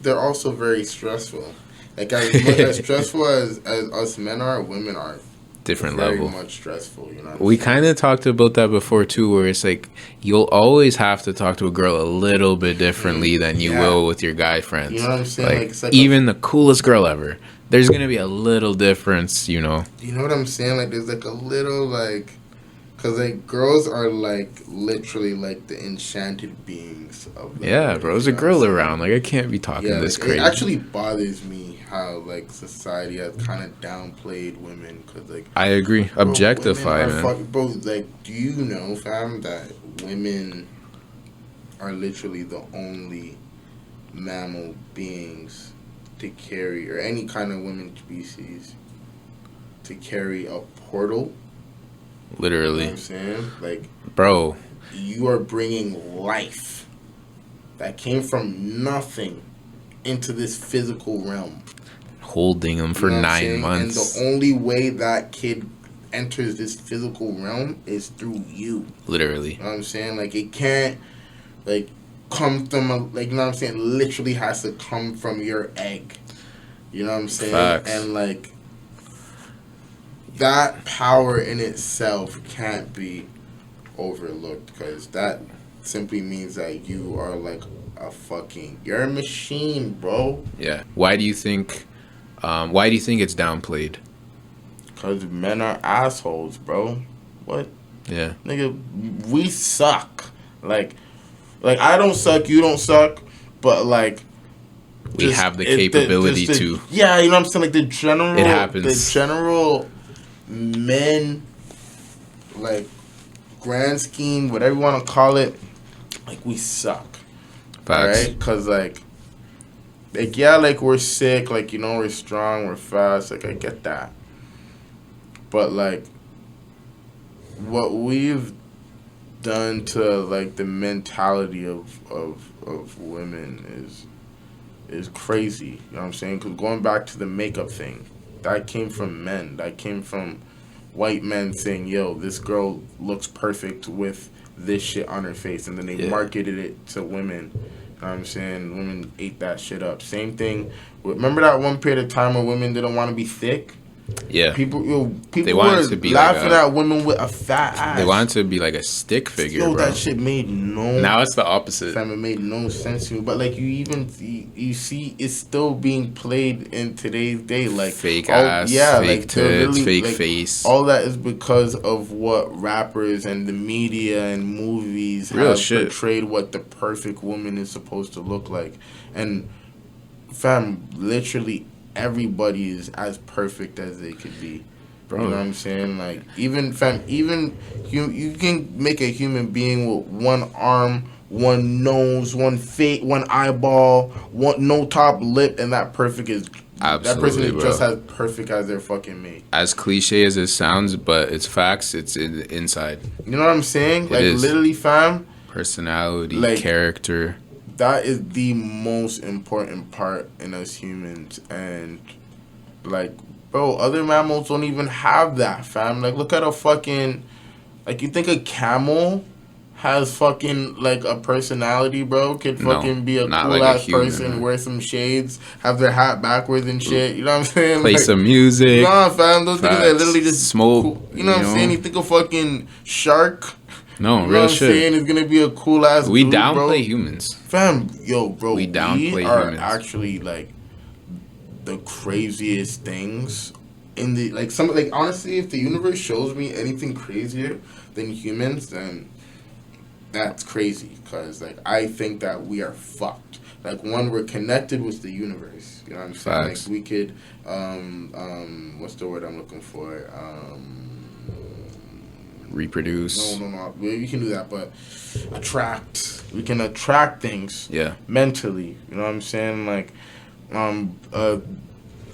S2: they're also very stressful. Like, as stressful as us men are, women are
S1: different
S2: very
S1: level.
S2: much stressful. You know,
S1: we kind of talked about that before too, where it's like you'll always have to talk to a girl a little bit differently than you will with your guy friends.
S2: You know what I'm saying?
S1: Like even the coolest girl ever, there's gonna be a little difference, you know.
S2: You know what I'm saying? Like, there's like a little, like, cause like girls are like literally like the enchanted beings of the
S1: yeah,
S2: world,
S1: bro. There's a girl around. Like, I can't be talking this
S2: like,
S1: crazy.
S2: It actually bothers me how like society has kind of downplayed women, cause like
S1: I agree, objectify, man.
S2: Bro, like, do you know, fam, that women are literally the only mammal beings to carry, or any kind of women species, to carry a portal?
S1: Literally.
S2: You know what I'm saying? Like,
S1: bro,
S2: you are bringing life that came from nothing into this physical realm.
S1: Holding them for 9 months.
S2: And the only way that kid enters this physical realm is through you.
S1: Literally.
S2: You know what I'm saying? Like, it can't, like, come from, like, you know what I'm saying? It literally has to come from your egg. You know what I'm saying?
S1: Facts.
S2: And, like, that power in itself can't be overlooked, because that simply means that you are like you're a machine, bro.
S1: Yeah. Why do you think it's downplayed?
S2: Because men are assholes, bro. What?
S1: Yeah.
S2: Nigga, we suck. Like I don't suck, you don't suck, but like
S1: we have the capability to.
S2: Yeah, you know what I'm saying? Like, the general.
S1: It happens.
S2: The general men, like, grand scheme, whatever you want to call it, like, we suck.
S1: Facts.
S2: Right? Because, like, yeah, like, we're sick, like, you know, we're strong, we're fast, like, I get that. But, like, what we've done to, like, the mentality of women is crazy. You know what I'm saying? Because going back to the makeup thing, that came from men. That came from white men saying, yo, this girl looks perfect with this shit on her face. And then they marketed it to women. You know what I'm saying? Women ate that shit up. Same thing. Remember that one period of time where women didn't want to be thick?
S1: Yeah.
S2: People
S1: they
S2: were
S1: to be
S2: laughing
S1: like
S2: at women with a fat ass.
S1: They wanted to be like a stick figure,
S2: Yo,
S1: bro.
S2: that shit made no...
S1: Now it's the opposite.
S2: Fam, it made no sense to me. But, like, you see it's still being played in today's day. Like,
S1: fake ass, fake
S2: like,
S1: tits, fake
S2: like,
S1: face.
S2: All that is because of what rappers and the media and movies
S1: have
S2: portrayed what the perfect woman is supposed to look like. And, fam, literally everybody is as perfect as they could be. Bro. You know what I'm saying? Like, even you can make a human being with one arm, one nose, one face, one eyeball, no top lip, and that perfect is...
S1: Absolutely,
S2: that person is
S1: bro.
S2: just as perfect as they're fucking made.
S1: As cliche as it sounds, but it's facts. It's inside.
S2: You know what I'm saying?
S1: It
S2: like,
S1: is.
S2: Literally, fam.
S1: Personality,
S2: like,
S1: character.
S2: that is the most important part in us humans. And like, bro, other mammals don't even have that, fam. Like, look at a fucking, like, you think a camel has fucking like a personality, bro? Could fucking be a
S1: not
S2: cool
S1: like a
S2: ass
S1: human,
S2: person,
S1: man.
S2: wear some shades, have their hat backwards and shit. You know what I'm saying?
S1: Play
S2: like,
S1: some music.
S2: Nah, fam, those niggas that literally just
S1: smoke.
S2: Cool. You know what I'm saying? You think a fucking shark.
S1: No,
S2: you know
S1: real
S2: what I'm
S1: shit.
S2: saying? It's gonna be a cool ass
S1: We
S2: dude,
S1: downplay
S2: bro.
S1: humans.
S2: Fam, yo, bro, we
S1: downplay
S2: are
S1: humans.
S2: actually like the craziest things in the like some like honestly, if the universe shows me anything crazier than humans, then that's crazy. Cause like I think that we are fucked. Like one, we're connected with the universe. You know what I'm saying?
S1: Facts.
S2: Like we could, what's the word I'm looking for?
S1: Reproduce.
S2: No. We can do that, but attract. We can attract things.
S1: Yeah.
S2: Mentally. You know what I'm saying? Like,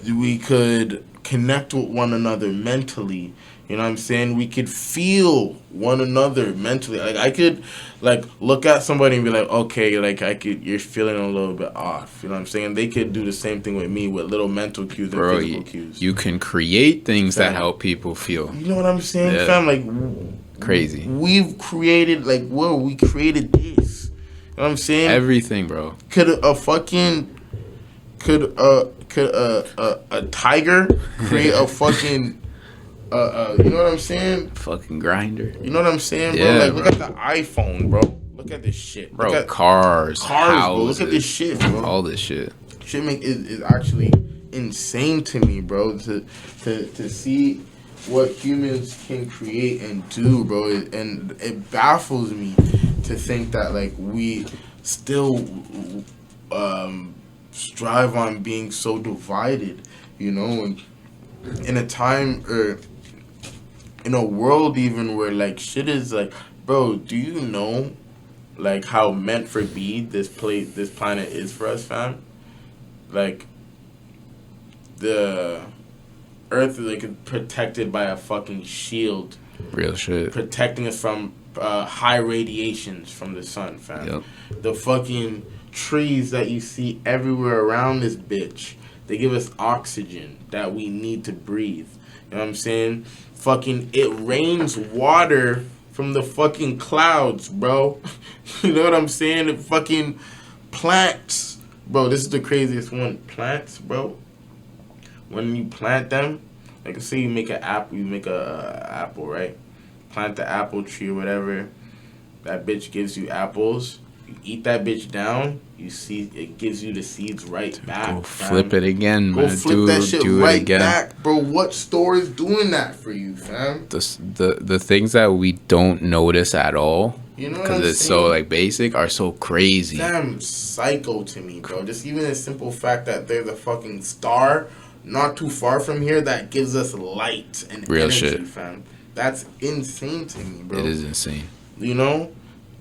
S2: we could connect with one another mentally. You know what I'm saying? We could feel one another mentally. Like I could, like look at somebody and be like, okay, like you're feeling a little bit off. You know what I'm saying? They could do the same thing with me with little mental cues and physical cues.
S1: You can create things
S2: Fam.
S1: that help people feel.
S2: You know what I'm saying, fam? Like
S1: crazy.
S2: We've created like we created this. You know what I'm saying?
S1: Everything, bro.
S2: Could a tiger create a fucking you know what I'm saying?
S1: Fucking grinder.
S2: You know what I'm saying, bro?
S1: Yeah,
S2: like, look at the iPhone, bro. Look at this shit,
S1: bro.
S2: Look at
S1: cars, houses,
S2: bro. Look at this shit, bro.
S1: All this shit.
S2: Shit is actually insane to me, bro. To see what humans can create and do, bro, and it baffles me to think that like we still strive on being so divided, you know, and in a time or in a world even where like shit is like, bro, do you know like how meant for this planet is for us, fam? Like the Earth is like protected by a fucking shield,
S1: Real shit.
S2: protecting us from high radiations from the sun, fam.
S1: Yep.
S2: The fucking trees that you see everywhere around this bitch, they give us oxygen that we need to breathe. You know what I'm saying? Fucking, it rains water from the fucking clouds, bro. You know what I'm saying? The fucking plants. Bro, this is the craziest one. Plants, bro. When you plant them, like say you make an apple, apple, right? Plant the apple tree or whatever. That bitch gives you apples. You eat that bitch down, you see it gives you the seeds right back.
S1: Go flip it again,
S2: Go
S1: man.
S2: flip that shit
S1: do
S2: right
S1: it again.
S2: back, bro. What store is doing that for you, fam?
S1: The things that we don't notice at all,
S2: You know what
S1: because
S2: I'm
S1: it's
S2: saying?
S1: so like basic, are so crazy.
S2: Damn, psycho to me, bro. Just even the simple fact that there's a fucking star not too far from here that gives us light and
S1: Real
S2: energy,
S1: shit.
S2: fam. That's insane to me, bro.
S1: It is insane.
S2: You know?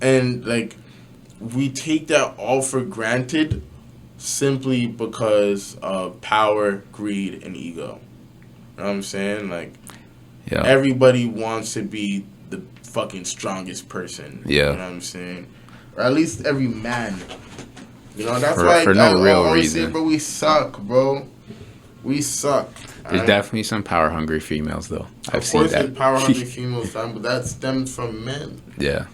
S2: And like we take that all for granted simply because of power, greed, and ego. You know what I'm saying? Like,
S1: Yeah.
S2: everybody wants to be the fucking strongest person.
S1: Yeah.
S2: You know what I'm saying? Or at least every man. You know, that's
S1: For-
S2: why
S1: for no
S2: I
S1: real
S2: always
S1: reason.
S2: say, bro, we suck, bro. We suck.
S1: There's definitely some power hungry females though. I've
S2: Of
S1: seen
S2: course,
S1: that.
S2: there's power hungry females, fam, but that stems from men.
S1: Yeah.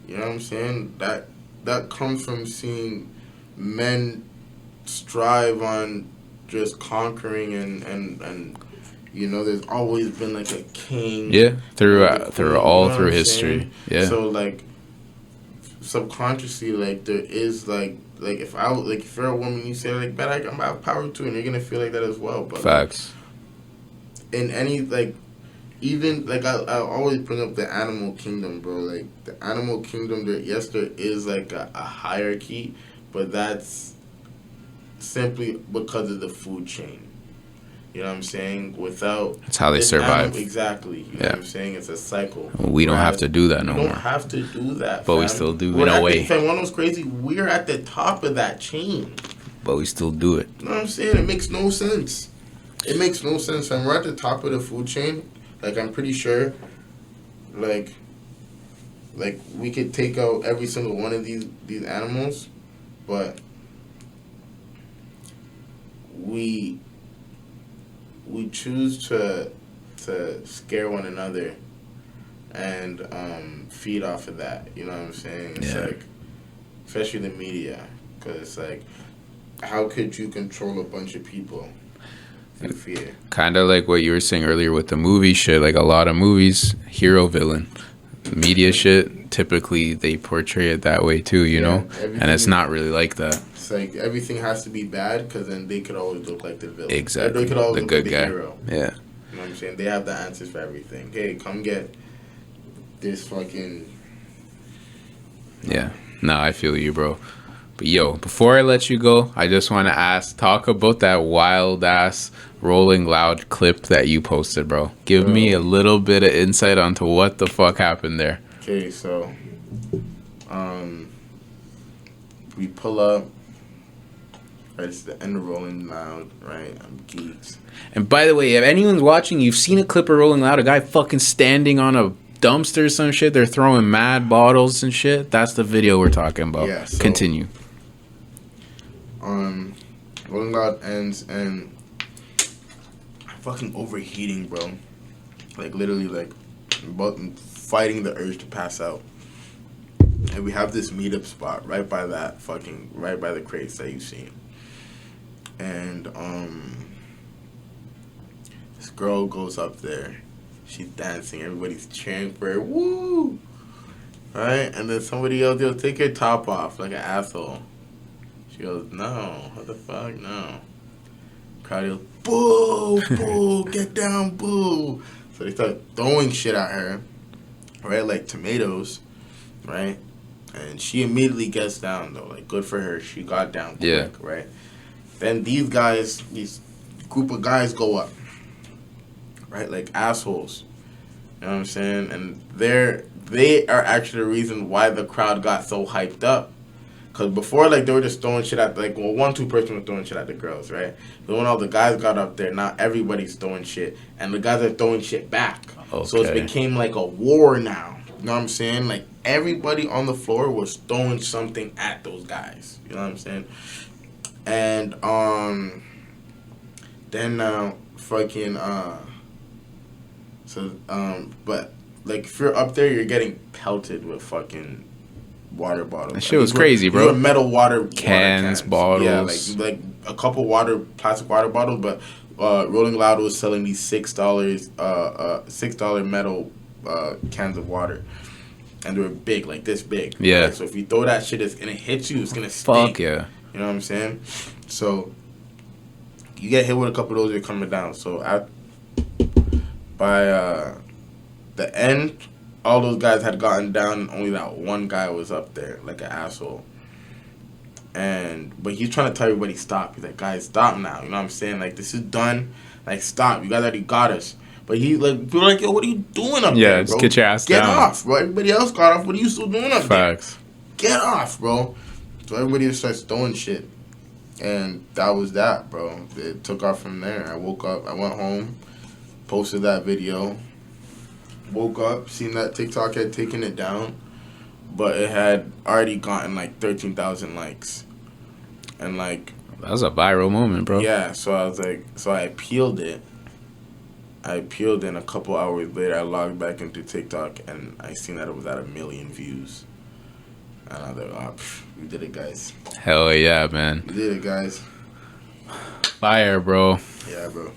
S2: You know what I'm saying? That comes from seeing men strive on just conquering and you know, there's always been like a king.
S1: Yeah. Through
S2: You
S1: all
S2: know
S1: through
S2: what I'm
S1: history.
S2: saying?
S1: Yeah.
S2: So like subconsciously, like there is like if you're a woman, you say like, "Bet I have power too," and you're gonna feel like that as well. But
S1: Facts.
S2: in any like, even like I always bring up the animal kingdom, bro. Like the animal kingdom, there is like a hierarchy, but that's simply because of the food chain. You know what I'm saying? Without
S1: That's how they
S2: this
S1: survive.
S2: exactly. You know what I'm saying? It's a cycle.
S1: We don't have to do that no
S2: We
S1: more.
S2: don't have to do that,
S1: But we
S2: fam.
S1: still do
S2: We're
S1: in a
S2: at
S1: way.
S2: Fam, one of those crazy, we're at the top of that chain.
S1: But we still do it.
S2: You know what I'm saying? It makes no sense. It makes no sense, fam. We're at the top of the food chain. Like, I'm pretty sure, like we could take out every single one of these animals, but we choose to scare one another and feed off of that. You know what I'm saying? It's like, especially the media, because it's like, how could you control a bunch of people through fear?
S1: Kind of like what you were saying earlier with the movie shit. Like a lot of movies, hero villain, media shit. Typically, they portray it that way too. You know, and it's not really like that.
S2: It's like everything has to be bad because then they could always look like the villain.
S1: Exactly,
S2: They could always
S1: the
S2: look
S1: good
S2: like the
S1: guy.
S2: hero.
S1: Yeah.
S2: You know what I'm saying? They have the answers for everything. Hey, come get this fucking...
S1: Yeah. No, I feel you, bro. But yo, before I let you go, I just want to talk about that wild ass Rolling Loud clip that you posted, bro. Give me a little bit of insight onto what the fuck happened there.
S2: Okay, so we pull up. Right, it's the end of Rolling Loud, right? I'm geeks.
S1: And by the way, if anyone's watching, you've seen a clip of Rolling Loud, a guy fucking standing on a dumpster or some shit. They're throwing mad bottles and shit. That's the video we're talking about.
S2: Yeah, so,
S1: continue.
S2: Rolling Loud ends and I'm fucking overheating, bro. Like literally, like fighting the urge to pass out. And we have this meetup spot right by the crates that you've seen. And this girl goes up there. She's dancing. Everybody's cheering for her. Woo! Right? And then somebody else, yo, take your top off like an asshole. She goes, no. What the fuck? No. Crowd goes, boo! Boo! Get down, boo! So they start throwing shit at her. Right? Like tomatoes. Right? And she immediately gets down, though. Like, good for her. She got down quick, right? Then these group of guys go up. Right? Like assholes. You know what I'm saying? And they are actually the reason why the crowd got so hyped up. Because before, like, they were just throwing shit at, like, well, 1-2 person was throwing shit at the girls, right? But when all the guys got up there, now everybody's throwing shit. And the guys are throwing shit back. Okay. So it became like a war now. You know what I'm saying? Like, everybody on the floor was throwing something at those guys. You know what I'm saying? And, then now, but, like, if you're up there, you're getting pelted with fucking water bottles.
S1: That shit was crazy, bro.
S2: These were metal water cans,
S1: bottles.
S2: Yeah, like a couple plastic water bottles, but Rolling Loud was selling these $6 metal cans of water. And they were big, like this big.
S1: Yeah.
S2: Right? So if you throw that shit, it's gonna hit you. It's gonna
S1: sting.
S2: Fuck
S1: yeah.
S2: You know what I'm saying? So you get hit with a couple of those, you're coming down. So by the end, all those guys had gotten down, and only that one guy was up there, like an asshole. But he's trying to tell everybody stop. He's like, guys, stop now. You know what I'm saying? Like, this is done. Like, stop. You guys already got us. But he, like, people are like, yo, what are you doing up there,
S1: Yeah,
S2: bro?
S1: just get your ass
S2: down.
S1: Get
S2: off, bro. Everybody else got off. What are you still doing up
S1: Facts.
S2: there? Get off, bro. So everybody just starts throwing shit. And that was that, bro. It took off from there. I woke up. I went home, posted that video. Woke up, seen that TikTok had taken it down. But it had already gotten, like, 13,000 likes. And, like...
S1: That was a viral moment, bro.
S2: Yeah, so I was like... So I peeled it. And a couple hours later, I logged back into TikTok, and I seen that it was at 1 million views. And I was like, oh, we did it, guys.
S1: Hell yeah, man.
S2: We did it, guys.
S1: Fire, bro.
S2: Yeah, bro.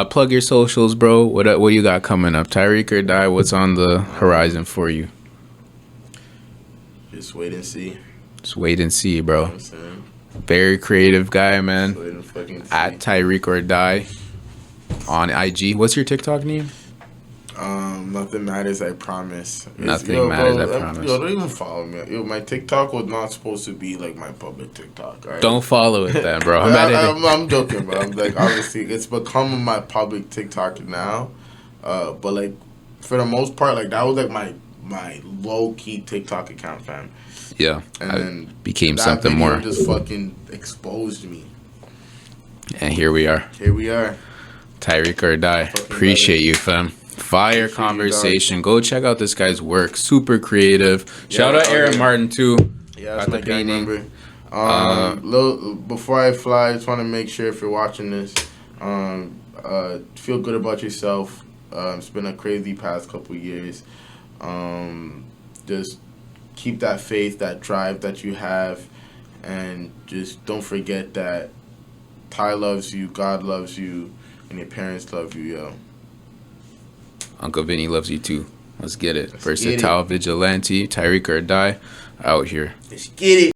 S1: Plug your socials, bro. What you got coming up? Tyrique or Die, what's on the horizon for you?
S2: Just wait and see.
S1: Just wait and see, bro.
S2: You know what I'm saying?
S1: Very creative guy, man.
S2: Just wait and fucking see.
S1: At Tyrique or Die on IG. What's your TikTok name?
S2: Nothing matters, I promise.
S1: Nothing matters, I promise.
S2: Yo, don't even follow me. Yo, my TikTok was not supposed to be like my public TikTok. Right?
S1: Don't follow it then, bro.
S2: I'm joking, bro. I'm like, obviously, it's become my public TikTok now. But like, for the most part, like that was like my low key TikTok account, fam.
S1: Yeah,
S2: and then
S1: became something more.
S2: Just fucking exposed me.
S1: And here we are. Tyrique or Die. Appreciate you, fam. Fire conversation. Go check out this guy's work. Super creative. Shout out Aaron Martin too.
S2: Yeah, that's
S1: Got
S2: my
S1: the
S2: gang
S1: painting.
S2: member. Before I fly, I just want to make sure if you're watching this, feel good about yourself. It's been a crazy past couple years. Just keep that faith, that drive that you have, and just don't forget that Ty loves you, God loves you, and your parents love you, yo.
S1: Uncle Vinny loves you too. Let's get it.
S2: Let's get it.
S1: Versatile Vigilante, Tyreek or Die, out here.
S2: Let's get it.